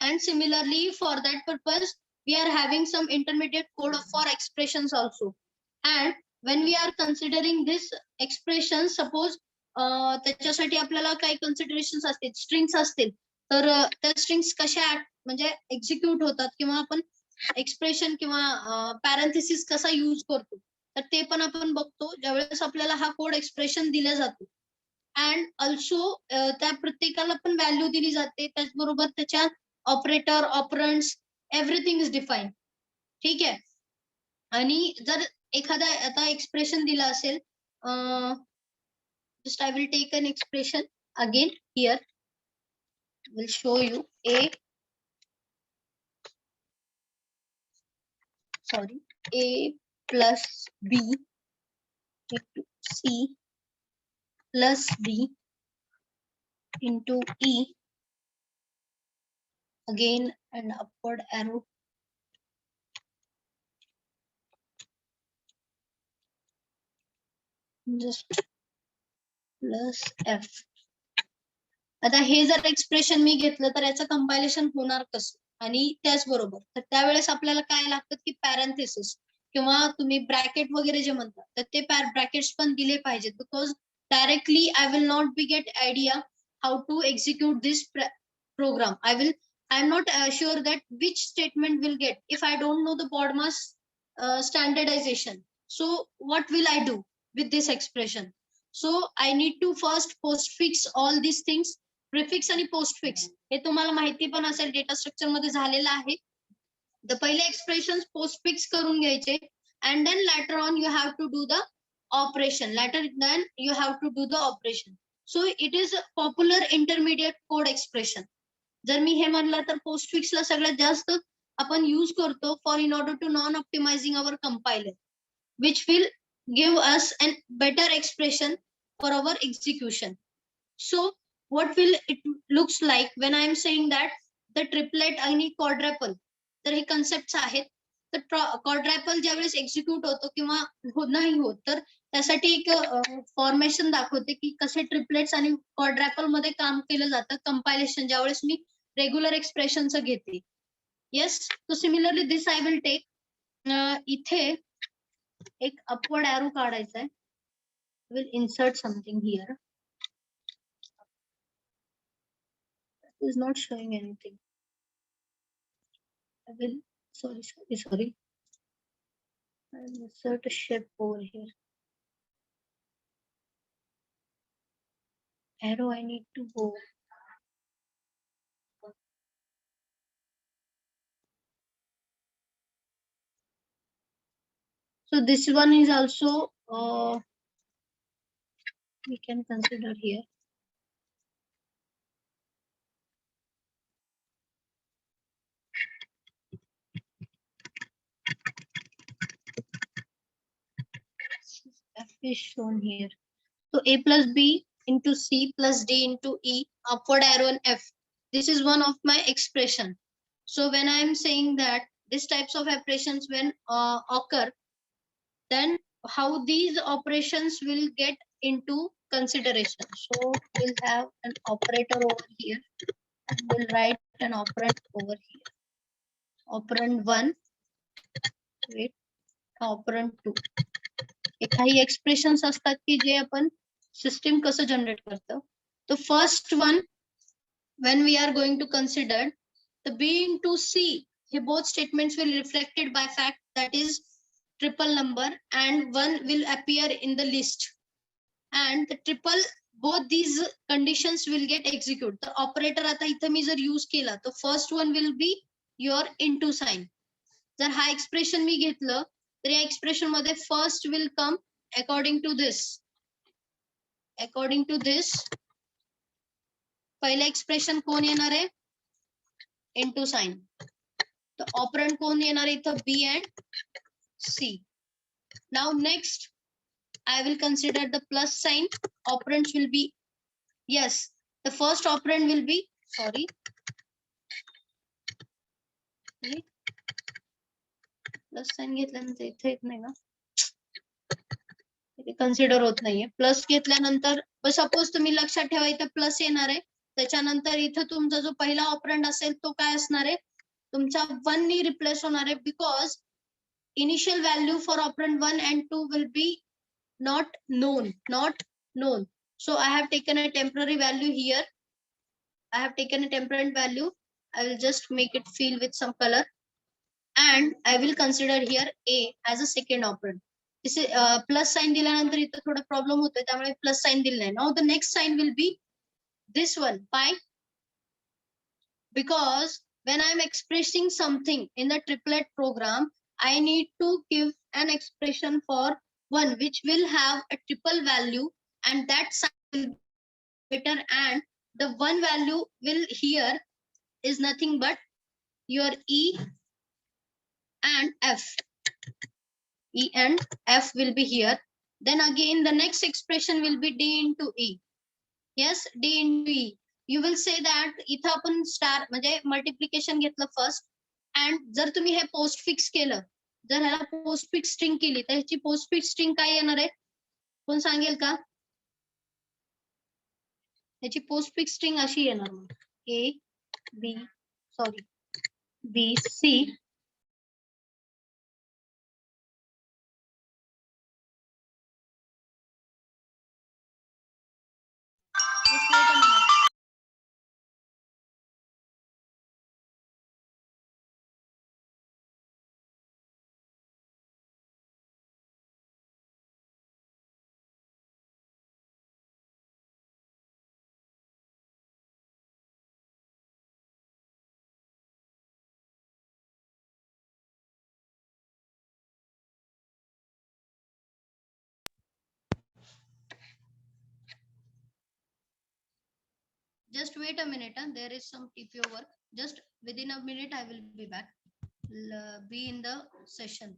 And similarly, for that purpose, we are having some intermediate code for expressions also. And when we are considering this expression, suppose त्याच्यासाठी आपल्याला काही considerations असतील, strings असतील, तर त्या strings कशा म्हणजे execute होतात किंवा आपण expression किंवा parenthesis कसा use करतो, तर ते पण आपण बघतो ज्यावेळेस आपल्याला हा कोड expression दिला जातो. And also त्या प्रत्येकाला पण व्हॅल्यू दिली जाते, त्याचबरोबर त्याच्यात operator, operands, everything is define. ठीक आहे. आणि जर एखादा आता एक्सप्रेशन दिला असेल, just I will take an expression again here, will show you A plus B into C plus D into E, again an upward arrow, just plus F. आता हे जर एक्सप्रेशन मी घेतलं तर याचं कंपायलेशन होणार कसं, आणि त्याचबरोबर तर त्यावेळेस आपल्याला काय लागतं की पॅरेंथेसिस किंवा तुम्ही ब्रॅकेट वगैरे जे म्हणतात तर ते ब्रॅकेट्स पण दिले पाहिजेत, because directly I will not be get idea how to execute this program. I am not sure that which statement will get if I don't know the BODMAS standardization. So what will I do with this expression? So I need to first postfix all these things. Prefix आणि postfix हे तुम्हाला माहिती पण असेल, data structure मध्ये झालेलं आहे. The पहिले expressions postfix करून घ्यायचे, and then later on you have to do the operation. Then you have to do the operation. So it is a popular intermediate code expression. जर मी हे म्हणलं तर postfix ला सगळ्यात जास्त आपण यूज करतो for in order to non-optimizing our compiler, which will give us a better expression for our execution. So what will it looks like when I am saying that the triplet आणि quadruple, तर हे concepts आहेत. तर quadruple ज्यावेळेस execute होतो किंवा नाही होत, तर त्यासाठी एक फॉर्मेशन दाखवते की कसे ट्रिपलेट्स आणि क्वाड्रॅपल मध्ये काम केलं जातं कंपायलेशन ज्यावेळेस मी रेग्युलर एक्सप्रेशनचं घेते. Yes, so similarly this I will take. इथे एक अपवर्ड एरो काढायचा आहे. Will insert something here. Is not showing anything. I will sorry. I will insert a shape over here. Arrow I need to go. So this one is also we can consider here. F is shown here. So A plus B into C plus D into E, upward arrow and F. This is one of my expression. So when I am saying that these types of operations when occur, then how these operations will get into consideration. So we'll have an operator over here and we'll write an operand over here. Operand 1, wait, operand 2. काही expressions असतात की जे आपण system कसं generate करतो. तो first one when we are going to consider the B into C, he both statements will reflected by fact that is triple number and one will appear in the list, and the triple both these conditions will get executed. The operator आता इथे मी जर use केला तर first one will be your into sign. जर हा expression मी घेतलं तर या एक्सप्रेशन मध्ये first will come according to this पहिलं एक्सप्रेशन कोण येणार आहे इंटू साइन तर ऑपरंड कोण येणार आहे इथं B and C now next I will consider the plus sign operands will be yes the first operand will be sorry plus sign घेतल्यानंतर इथे येत नाही ना कन्सिडर होत नाहीये प्लस घेतल्यानंतर सपोज तुम्ही लक्षात ठेवा इथं प्लस येणार आहे त्याच्यानंतर इथं तुमचा जो पहिला ऑपरंड असेल तो काय असणार आहे तुमचा 1 नी रिप्लेस होणार आहे because initial value for operand 1 and 2 will be not known so I have taken a temporary value here. I have taken a temporary value. I will just make it fill with some color and I will consider here a as a second operand. This is plus sign दिल्यानंतर इथं थोडा problem होतोय त्यामुळे plus sign दिलं नाही. Now the next sign will be this one pi because when I am expressing something in the triplet program I need to give an expression for one which will have a triple value and that sign will be better and the one value will here is nothing but your E and F. E and F will be here. Then again the next expression will be D into E. Yes, D into E. You will say that इथं आपण star म्हणजे multiplication घेतलं first and जर तुम्ही हे post fix केलं जर ह्याला post fix string केली तर ह्याची पोस्ट फिक्स स्ट्रिंग काय येणार आहे कोण सांगेल का ह्याची पोस्ट फिक्स स्ट्रिंग अशी येणार मग B C just wait a minute. Just wait a minute. There is some TPO work. Just within a minute, I will be back. Be in the session.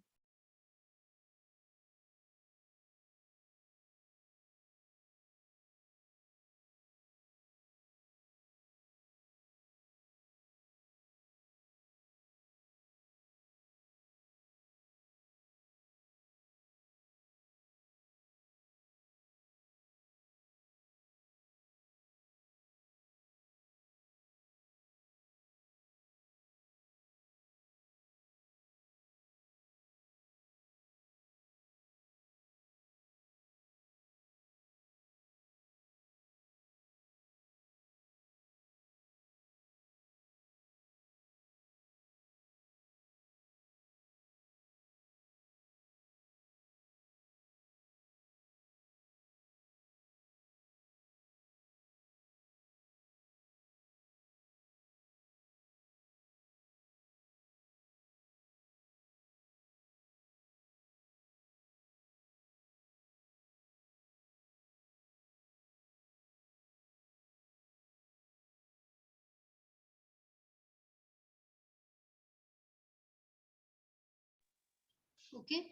Okay.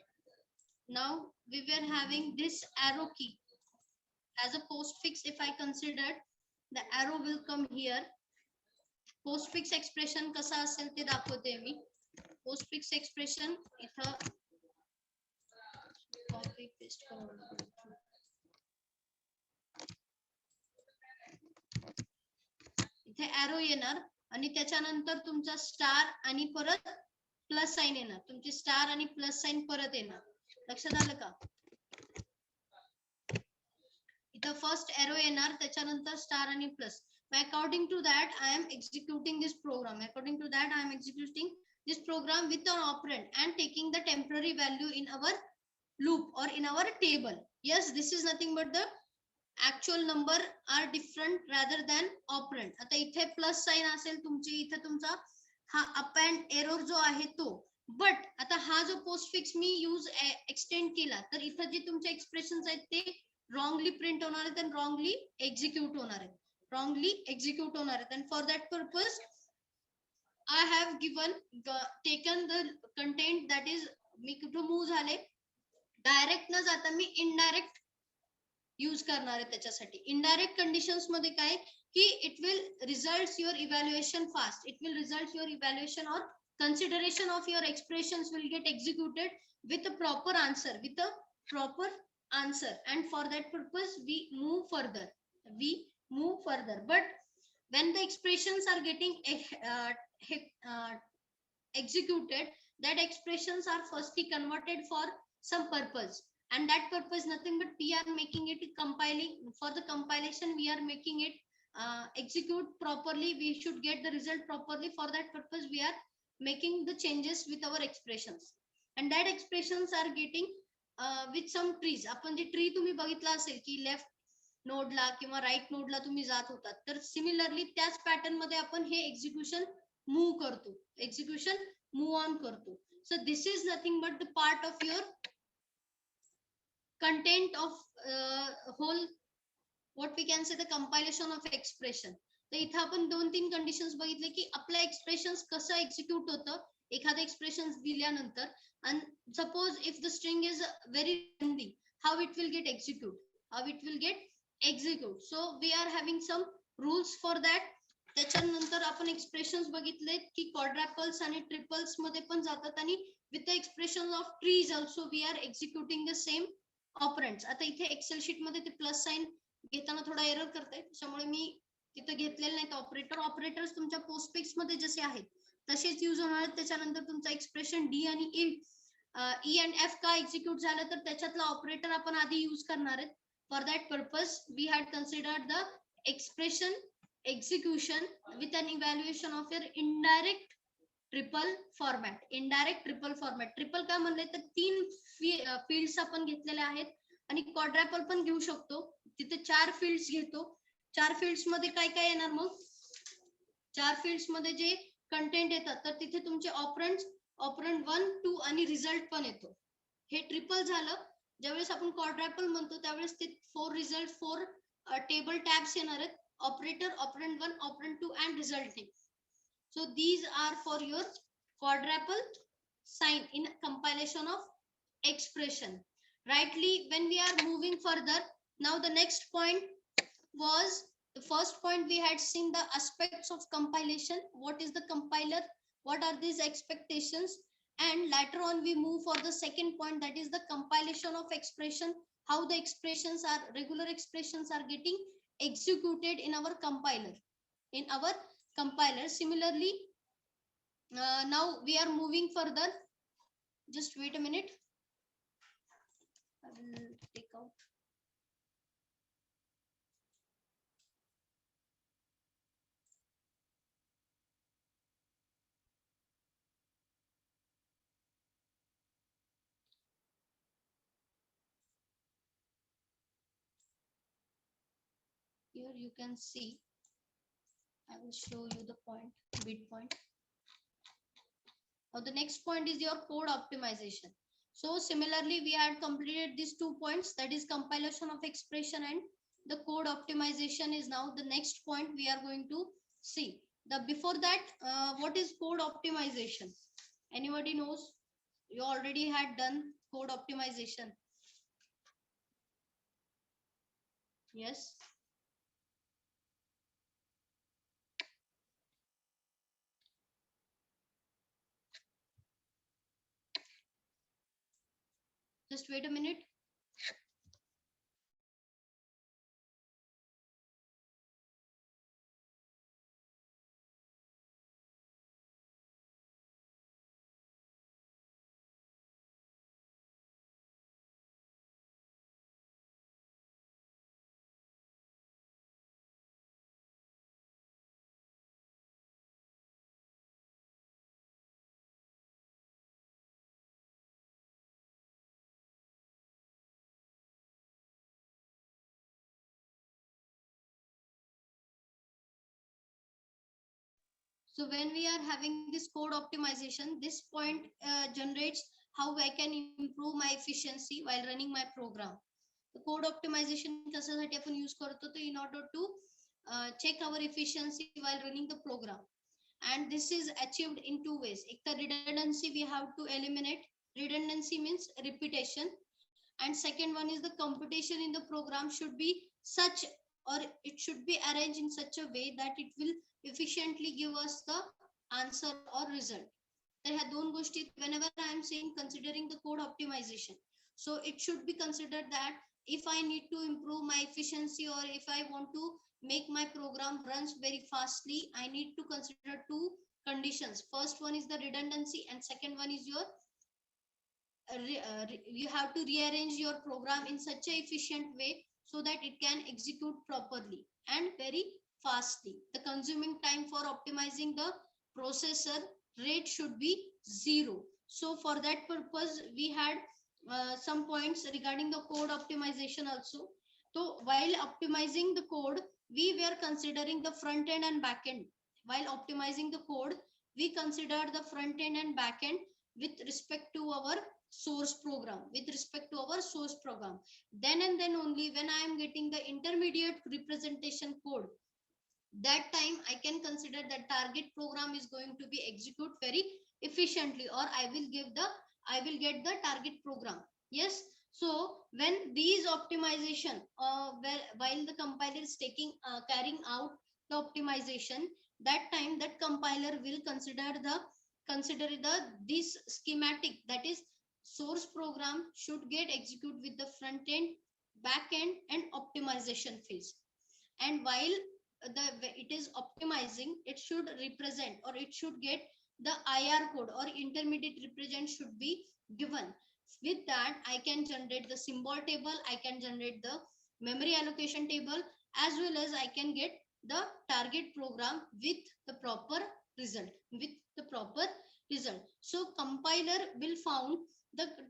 Now we were having this arrow key as a postfix. If I considered the arrow will come here. Postfix expression कसा असेल ते दाखवते मी. Postfix expression इथं copy paste करून इथे arrow येणार आणि त्याच्यानंतर तुमचा स्टार आणि परत प्लस साइन येणार तुमची स्टार आणि प्लस साइन परत येणार लक्षात आलं का इथं फर्स्ट एरो येणार त्याच्यानंतर स्टार आणि plus according to that I am executing this program with an operand and taking the temporary value in our loop or in our table. Yes, this is nothing but the actual number are different rather than operand. आता इथे plus sign असेल तुमची इथे तुमचा हा up and arrow जो आहे तो बट आता हा जो पोस्ट फिक्स मी यूज एक्सटेंड केला तर इथं जे तुमचे एक्सप्रेशन्स आहेत ते रॉंगली प्रिंट होणार आहेत आणि रॉंगली एक्झिक्यूट होणार आहेत and for that purpose I have taken the content that is मी कुठं मूव झाले डायरेक्ट न जाता मी इनडायरेक्ट यूज करणार आहे त्याच्यासाठी इनडायरेक्ट कंडिशन्स मध्ये काय की it will result your evaluation fast it will result your evaluation और consideration of your expressions will get executed with a proper answer and for that purpose we move further but when the expressions are getting executed that expressions are firstly converted for some purpose and that purpose nothing but we are making it compiling for the compilation we are making it execute properly we should get the result properly for that purpose we are making the changes with our expressions and that expressions are getting with some trees आपण जे tree तुम्ही बघितला असेल की left नोडला किंवा right नोडला तुम्ही जात होतात तर सिमिलरली त्याच पॅटर्न मध्ये आपण हे एक्झिक्युशन मूव ऑन करतो so this is nothing but the part of your content of whole what we can say the compilation of expression तर इथं आपण 2-3 कंडिशन्स बघितले की आपलं एक्सप्रेशन्स कसं एक्झिक्यूट होतं एखादं एक्सप्रेशन्स दिल्यानंतर and suppose if the string is very lengthy how it will get execute so we are having some rules for that त्याच्यानंतर आपण एक्सप्रेशन्स बघितले की क्वाड्रॅपल्स आणि ट्रिपल्स मध्ये पण जातात आणि with the expression of trees also we are executing the same operands आता इथे एक्सेल शीट मध्ये ते प्लस साइन घेताना थोडा एरर करते त्यामुळे मी तिथे घेतलेले नाहीत ऑपरेटर्स तुमच्या पोस्टफिक्स मध्ये जसे आहेत तसेच यूज होणार आहेत त्याच्यानंतर तुमचा एक्सप्रेशन डी आणि ई अँड एफ का एक्झिक्यूट झालं तर त्याच्यातला ऑपरेटर आपण आधी यूज करणार आहेत for that purpose we had considered the expression execution with an evaluation of your indirect triple format triple काय म्हणले तर 3 फील्ड्स आपण घेतलेले आहेत आणि क्वाड्रॅपल पण घेऊ शकतो तिथे 4 फील्ड्स घेतो 4 फील्ड्स मध्ये काय काय येणार मग 4 फील्ड्स मध्ये जे कंटेंट येतात तर तिथे तुमचे ऑपरंट 1 2 आणि रिझल्ट पण येतो हे ट्रिपल झालं ज्यावेळेस आपण क्वाड्रॅपल म्हणतो त्यावेळेस ते 4 रिझल्ट 4 टेबल टॅब्स येणार आहेत operator ऑपरंट 1 ऑपरंट 2 and result name so these are for your quadruple sign in compilation of expression rightly when we are moving further now the next point was the first point we had seen the aspects of compilation what is the compiler what are these expectations and later on we move for the second point that is the compilation of expression how the regular expressions are getting executed in our compiler similarly now we are moving further just wait a minute I will take out here you can see I will show you the bit point now the next point is your code optimization so similarly we had completed these 2 points that is compilation of expression and the code optimization is now the next point we are going to see the before that what is code optimization anybody knows you already had done code optimization yes just wait a minute So when we are having this code optimization, this point generates how I can improve my efficiency while running my program. The code optimization कशासाठी आपण use करतो, तर in order to check our efficiency while running the program. And this is achieved in two ways. एक तर redundancy we have to eliminate. Redundancy means repetition. And second one is the computation in the program should be such, or it should be arranged in such a way that it will efficiently give us the answer or result. तर ह्या दोन गोष्टी, whenever I am saying considering the code optimization, so it should be considered that if I need to improve my efficiency, or if I want to make my program runs very fastly, I need to consider two conditions. First one is the redundancy, and second one is your you have to rearrange your program in such a efficient way so that it can execute properly and very fastly. The consuming time for optimizing the processor rate should be 0. So for that purpose, we had some points regarding the code optimization also. So while optimizing the code, we were considering the front end and back end. While optimizing the code, we considered the front end and back end with respect to our source program, then and then only when I am getting the intermediate representation code, that time I can consider that target program is going to be execute very efficiently, or I will get the target program. Yes. So when these optimization while the compiler is carrying out the optimization, that time that compiler will consider this schematic, that is source program should get executed with the front end, back end and optimization phase. And while it is optimizing, it should represent, or it should get the IR code or intermediate represent should be given. With that, I can generate the symbol table, I can generate the memory allocation table, as well as I can get the target program with the proper result. So compiler will found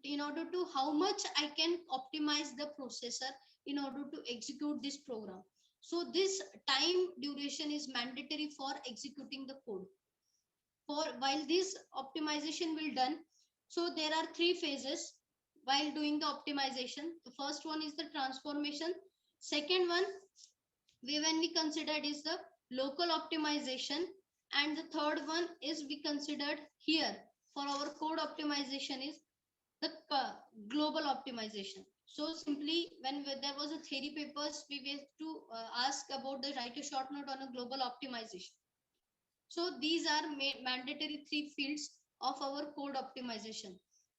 in order to how much I can optimize the processor in order to execute this program. So this time duration is mandatory for executing the code. For while this optimization will done, so there are three phases while doing the optimization. The first one is the transformation. Second one, when we considered is the local optimization, and the third one is we considered here for our code optimization is the global optimization. So simply when there was a theory papers, we were to ask about the write a short note on a global optimization. So these are mandatory three fields of our code optimization.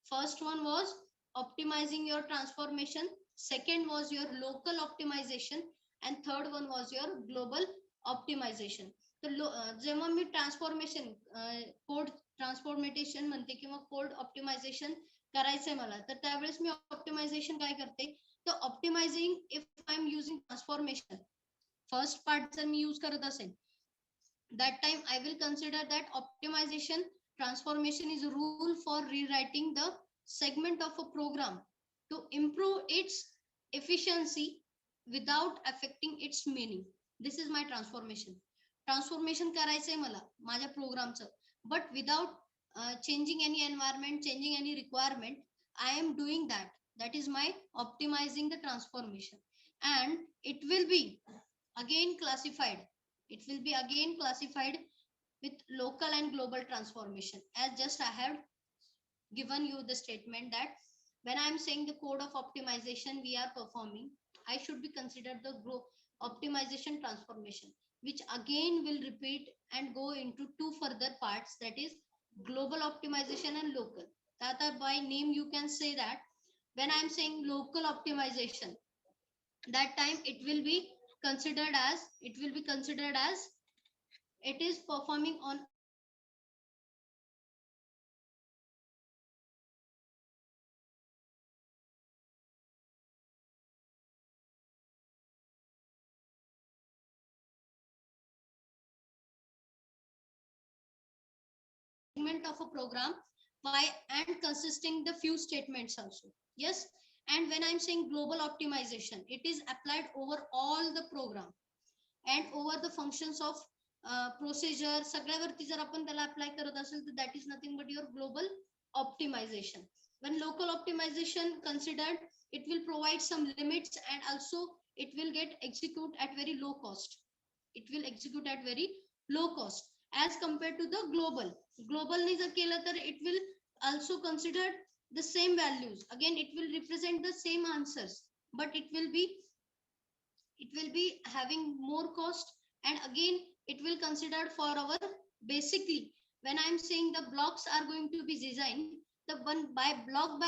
First one was optimizing your transformation, second was your local optimization, and third one was your global optimization. जेव्हा मी transformation code ट्रान्सफॉर्मेटेशन म्हणते किंवा code optimisation करायचंय मला, तर त्यावेळेस मी optimisation काय करते, तर optimizing if I am using transformation first part जर मी यूज करत असेल, that time I will consider that optimization transformation is a rule for rewriting the segment of a program to improve its efficiency without affecting its meaning. This is my transformation करायचंय मला माझ्या प्रोग्रामचं, but without changing any environment, changing any requirement, I am doing that. That is my optimizing the transformation, and it will be again classified with local and global transformation. As just I have given you the statement that when I am saying the code of optimization we are performing, I should be considered the optimization transformation, which again will repeat and go into two further parts, that is global optimization and local. That by name you can say that when I am saying local optimization, that time it will be considered as it is performing on segment of a program by and consisting the few statements also. Yes. And when I'm saying global optimization, it is applied over all the program and over the functions of procedure सगळ्यावरती जर आपण त्याला apply करत असेल तर that is nothing but your global optimization. when local optimization considered, it will provide some limits and also it will get execute at very low cost. It will execute at very low cost as compared to the global ni जर केलं तर it will also consider the same values. Again it will represent the same answers, but it will be having more cost, and again it will consider for our basically when I am saying the blocks are going to be designed, the one by block,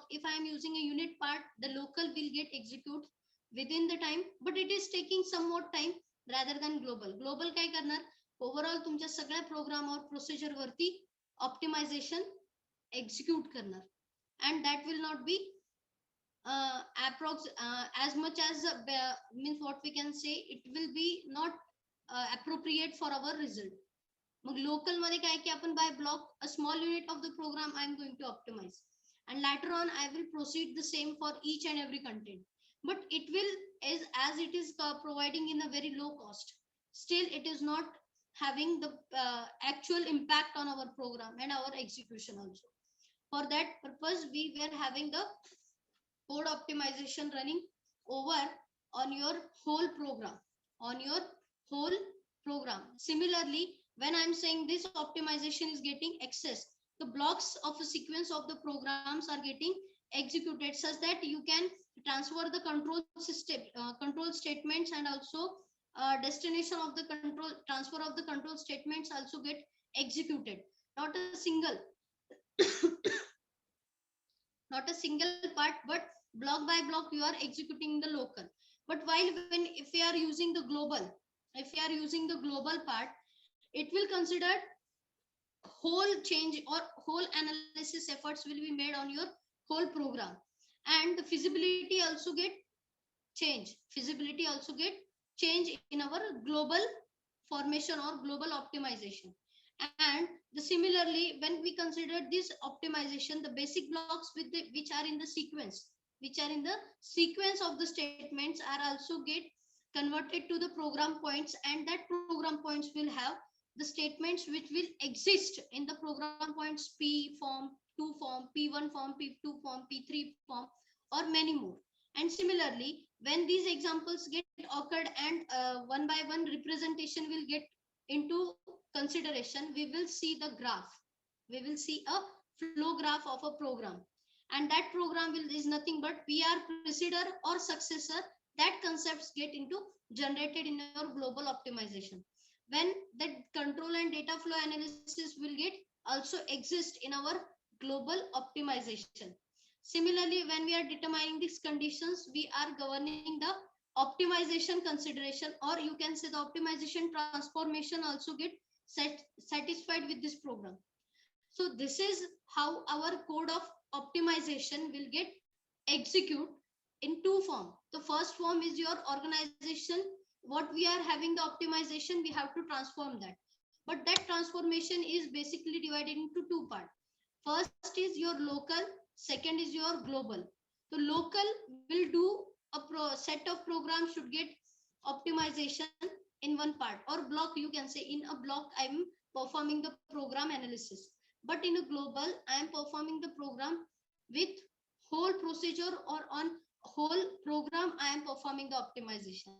if I am using a unit part, the local will get execute within the time, but it is taking some more time rather than global काय करणार, overall तुमच्या सगळ्या programme और procedure वरती optimisation execute करणार, and that will not be as much as means what we can say, it will be not appropriate for our result. Mug local मध्ये काय की आपण bye block a small unit of the program I am going to optimize, and later on I will proceed the same for each and every content, but it will as it is providing in a very low cost, still it is not having the actual impact on our program and our execution also. For that purpose we were having the code optimization running over on your whole program. Similarly, when I'm saying this optimization is getting access, the blocks of a sequence of the programs are getting executed such that you can transfer the control system control statements, and also destination of the control transfer of the control statements also get executed. Not a single not a single part, but block by block you are executing the local. But while when if we are using the global part, it will consider whole change or whole analysis efforts will be made on your whole program, and the feasibility also get change in our global formation or global optimization. And similarly, when we consider this optimization, the basic blocks which are in the sequence of the statements are also get converted to the program points, and that program points will have the statements which will exist in the program points P form, 2 form, P1 form, P2 form, P3 form, or many more. And similarly, when these examples get occurred and one by one representation will get into consideration, we will see the graph. We will see a flow graph of a program, and that program is nothing but PR, precedor, or successor. That concepts get into generated in your global optimization. When the control and data flow analysis will get also exist in our global optimization. Similarly, when we are determining these conditions, we are governing the optimization consideration, or you can say the optimization transformation also get satisfied with this program. So this is how our code of optimization will get execute in two form. The first form is your organization. What we are having the optimization, we have to transform that. But that transformation is basically divided into two parts. First is your local, second is your global. The local will do a set of programs should get optimization in one part, or block, you can say in a block I am performing the program analysis, but in a global I am performing the program with whole procedure, or on whole program I am performing the optimization,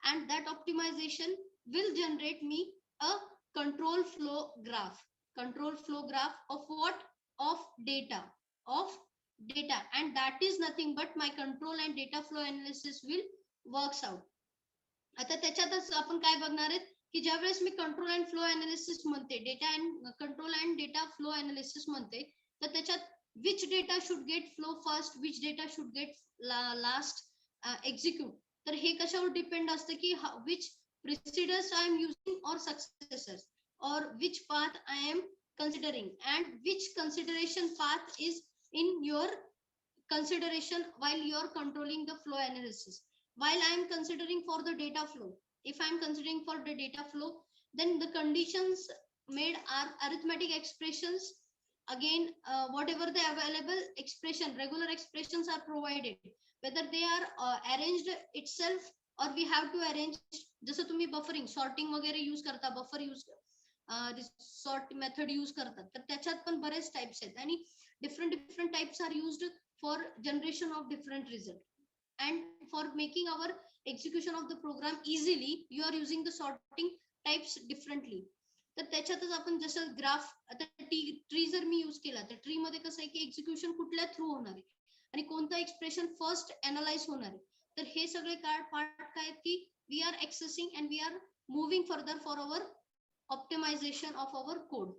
and that optimization will generate me a control flow graph of what, of data, and that is nothing but my control and data flow analysis will works out. आता त्याच्यातच आपण काय बघणार आहेत की ज्यावेळेस मी control and flow analysis म्हणते, data and control and data flow analysis म्हणते, तर त्याच्यात which data should get flow first, which data should get last execute, तर हे कशावर डिपेंड असतं की which preceders I am using or successors, or which path I am considering, and which consideration path is in your consideration while you are controlling the flow analysis. While I am considering for the data flow, if I am considering for the data flow, then the conditions made are arithmetic expressions. Again, whatever the available expression, regular expressions are provided, whether they are arranged itself or we have to arrange. जसं तुम्ही buffering sorting वगैरे use करता, buffer use sort method use करतात, तर त्याच्यात पण बरेच types आहेत आणि different types are used for generation of different result. And for making our execution of the program easily, you are using the sorting types differently. तर त्याच्यातच आपण जसं ग्राफ, आता ट्री जर मी यूज केला तर ट्री मध्ये कसं आहे की एक्झिक्युशन कुठल्या थ्रू होणार आहे आणि कोणतं एक्सप्रेशन फर्स्ट अनालाइज होणार आहे. तर हे सगळे पार्ट काय आहेत की we are accessing and we are moving further for our optimization of our code.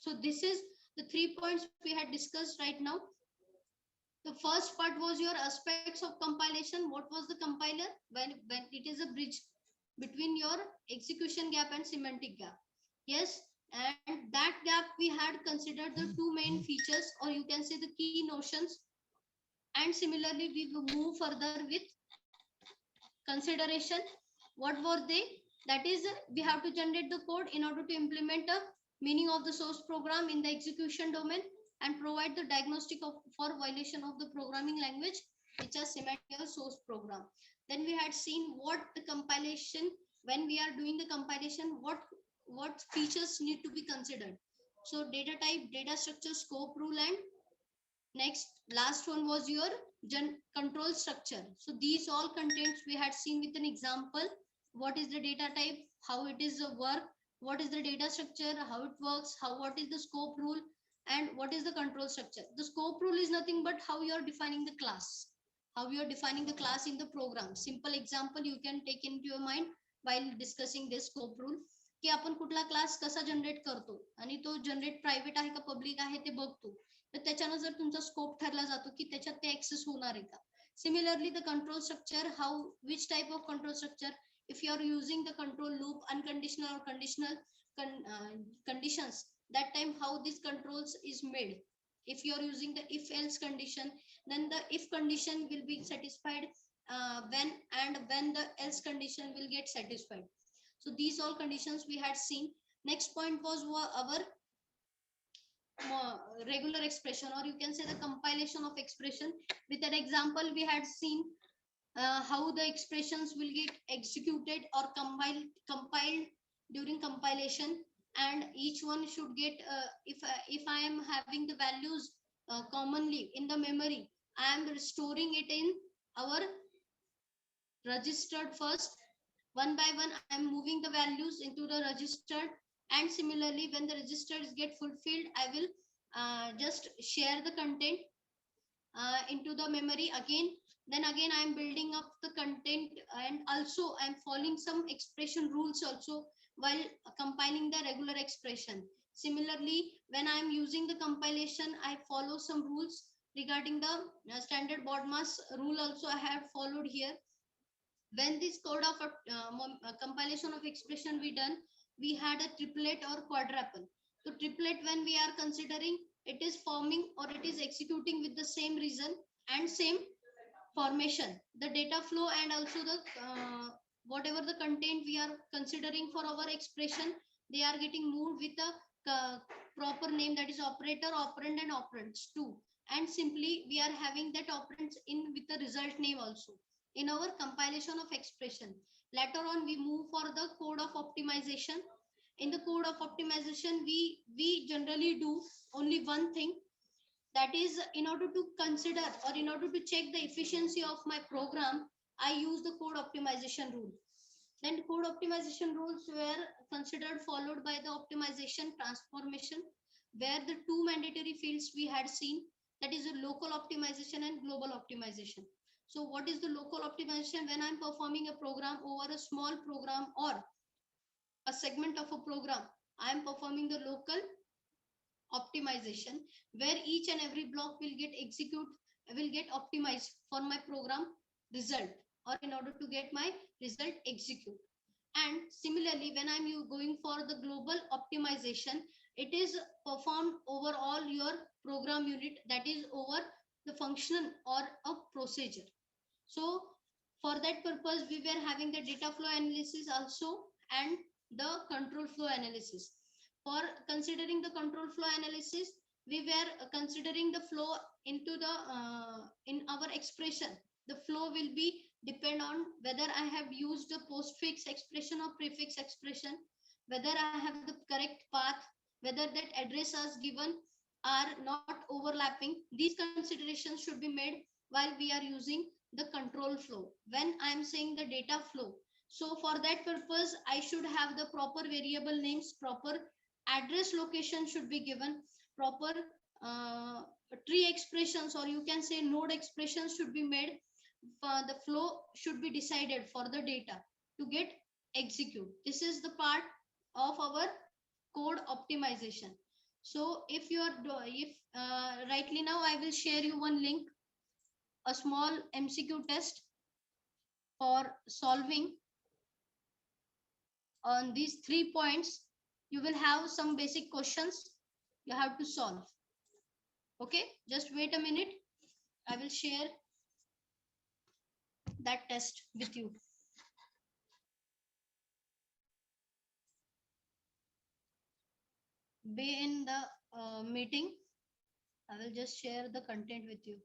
So this is the 3 points we had discussed right now. The first part was your aspects of compilation. What was the compiler? When it is a bridge between your execution gap and semantic gap. Yes, and that gap we had considered the two main features, or you can say the key notions. And similarly, we will move further with consideration. What were they? That is, we have to generate the code in order to implement a meaning of the source program in the execution domain and provide the diagnostic for violation of the programming language, which is semantic source program. Then we had seen what the compilation, when we are doing the compilation, what features need to be considered. So data type, data structure, scope, rule, and next last one was your control structure. So these all contents we had seen with an example. What is the data type, how it is work, what is the data structure, how it works, what is the scope rule, and what is the control structure. The scope rule is nothing but how you are defining the class, how you are defining the class in the program. Simple example you can take into your mind while discussing this scope rule, की आपण कुठला class कसा generate करतो आणि तो generate private आहे का public आहे ते बघतो. तर त्याच्यानं जर तुमचा स्कोप ठरला जातो की त्याच्यात ते ऍक्सेस होणार आहे का. Similarly, the control structure, which type of control structure, if you are using the control loop, unconditional or conditional conditions, that time how this controls is made. If you are using the if else condition, then the if condition will be satisfied when the else condition will get satisfied. So these all conditions we had seen. Next point was our regular expression, or you can say the compilation of expression. With an example we had seen how the expressions will get executed or compiled during compilation, and each one should get if I am having the values commonly in the memory, I am restoring it in our registered first. One by one I am moving the values into the registered, and similarly when the registers get fulfilled, I will just share the content into the memory again. Then again I am building up the content, and also I am following some expression rules also while compiling the regular expression. Similarly, when I am using the compilation, I follow some rules regarding the standard BODMAS rule also I have followed here. When this code of compilation of expression we done, we had a triplet or quadruple. So triplet, when we are considering, it is forming or it is executing with the same reason and same formation. The data flow and also the whatever the content we are considering for our expression, they are getting moved with a proper name, that is operator, operand, and operands too. And simply we are having that operands in with the result name also in our compilation of expression. Later on we move for the code of optimization. In the code of optimization, we generally do only one thing, that is, in order to consider or in order to check the efficiency of my program, I use the code optimization rule. Then code optimization rules were considered, followed by the optimization transformation, where the two mandatory fields we had seen, that is a local optimization and global optimization. So what is the local optimization? When I'm performing a program over a small program or a segment of a program, I am performing the local optimization, where each and every block will get optimized for my program result, or in order to get my result execute. And similarly, when I'm going for the global optimization, it is performed over all your program unit, that is over the function or a procedure. So for that purpose, we were having the data flow analysis also and the control flow analysis. For considering the control flow analysis, we were considering the flow into the in our expression. the flow will be depend on whether I have used a postfix expression or prefix expression, whether I have the correct path, whether that addresses given are not overlapping. These considerations should be made while we are using the control flow when I am saying the data flow. So for that purpose, I should have the proper variable names, proper address location should be given, proper tree expressions, or you can say node expressions should be made. The flow should be decided for the data to get execute. This is the part of our code optimization. So if you are if rightly now I will share you one link, a small MCQ test for solving on these 3 points. You will have some basic questions you have to solve. Okay, just wait a minute. I will share that test with you. Be in the meeting. I will just share the content with you.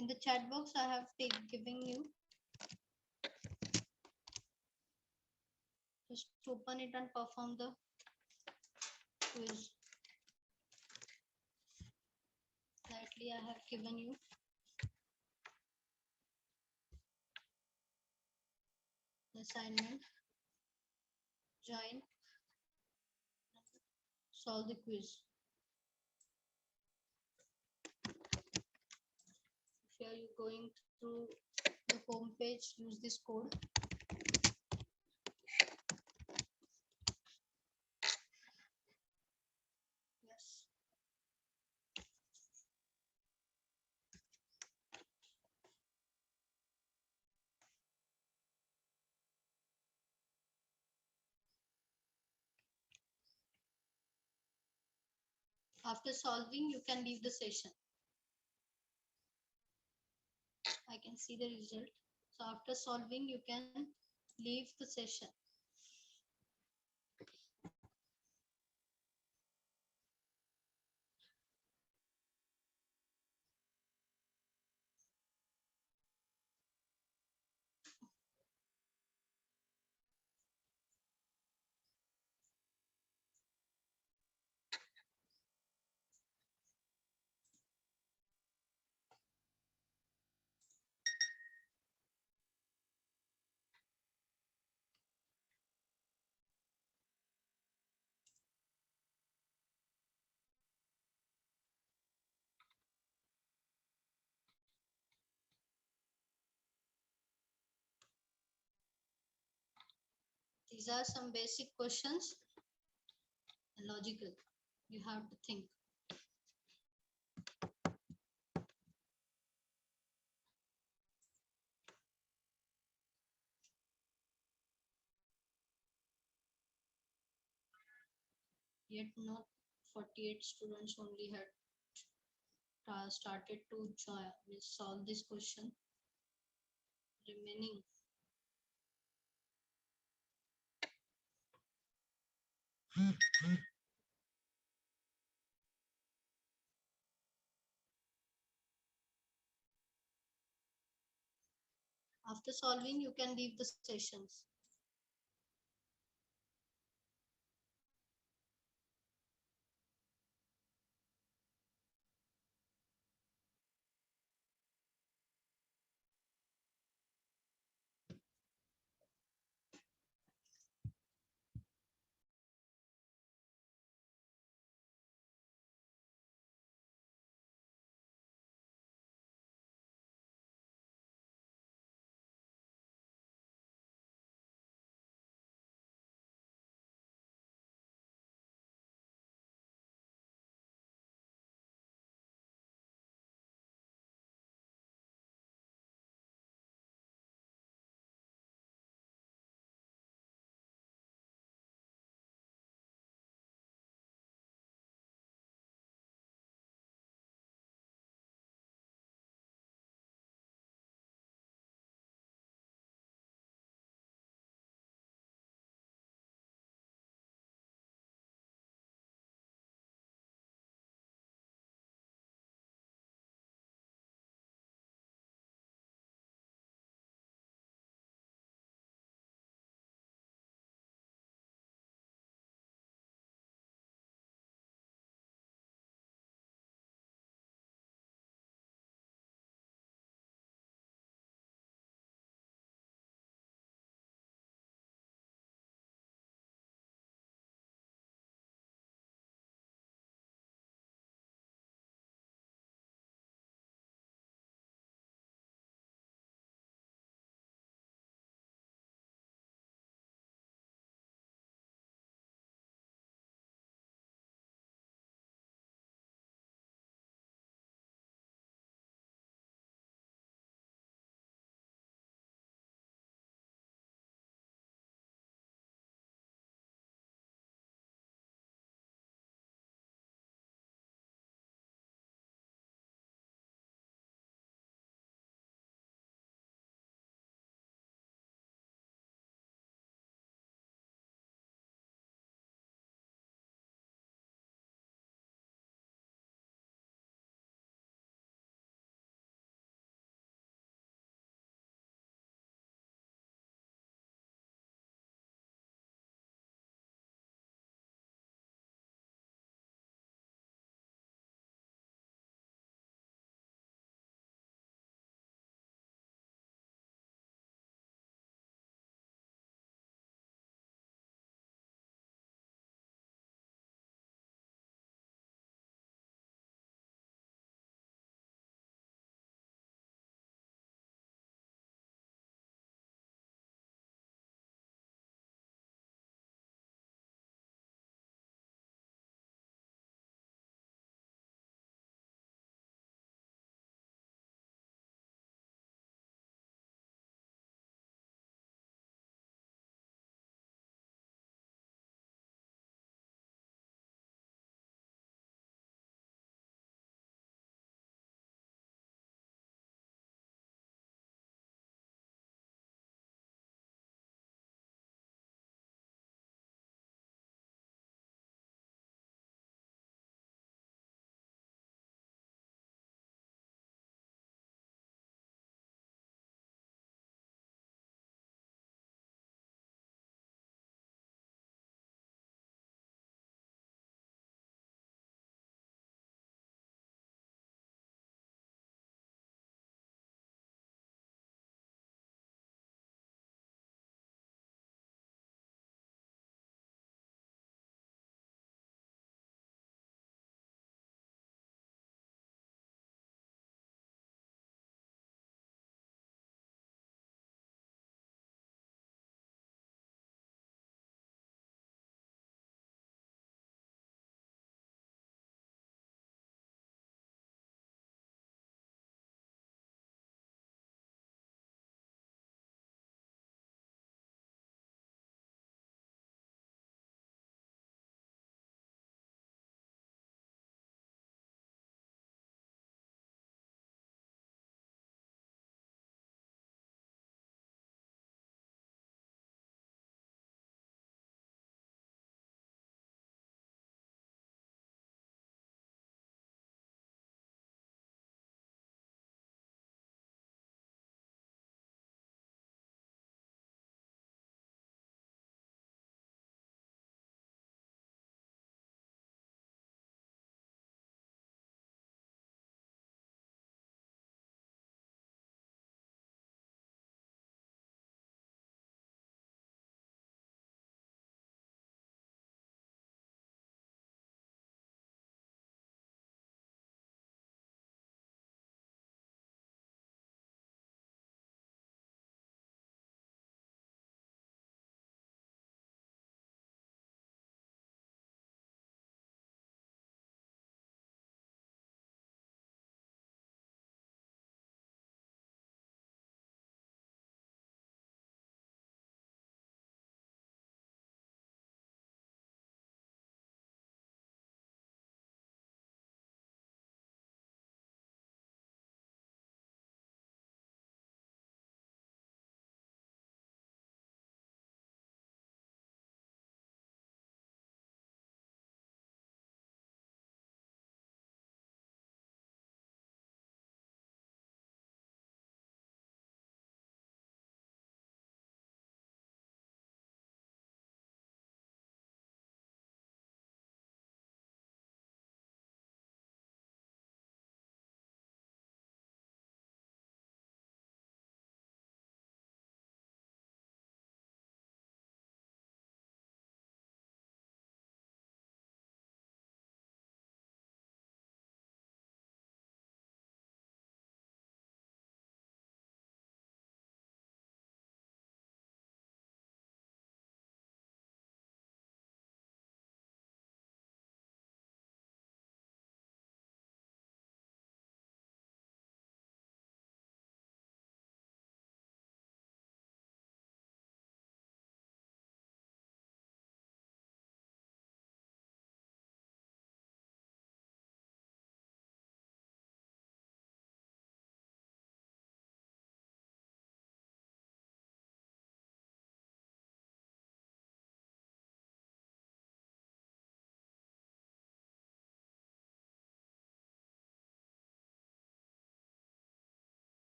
In the chat box, I have given you. Just open it and perform the quiz. Lightly, I have given you. The assignment. Join. Solve the quiz. If you are going through the home page, use this code. Yes. After solving, you can leave the session. I can see the result. So after solving, you can leave the session. These are some basic questions. Logical. You have to think. Yet not 48 students only had started to join, solve this question. Remaining after solving, you can leave the sessions.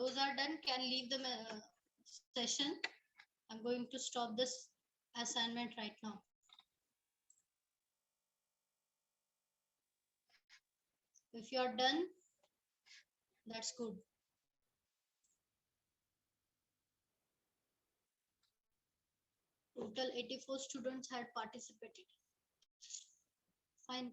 those are done can leave the session. I'm going to stop this assignment right now. If you are done, that's good. Total 84 students had participated. Fine.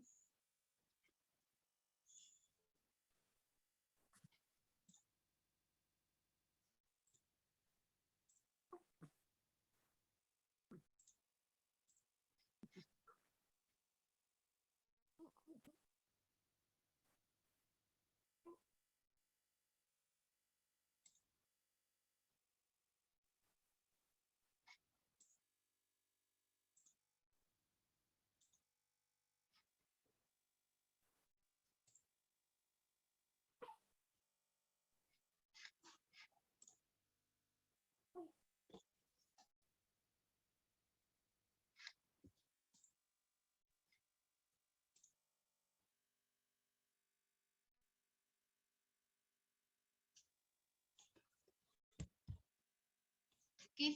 Okay.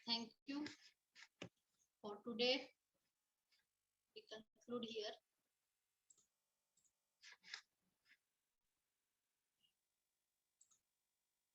Thank you for today. We conclude here.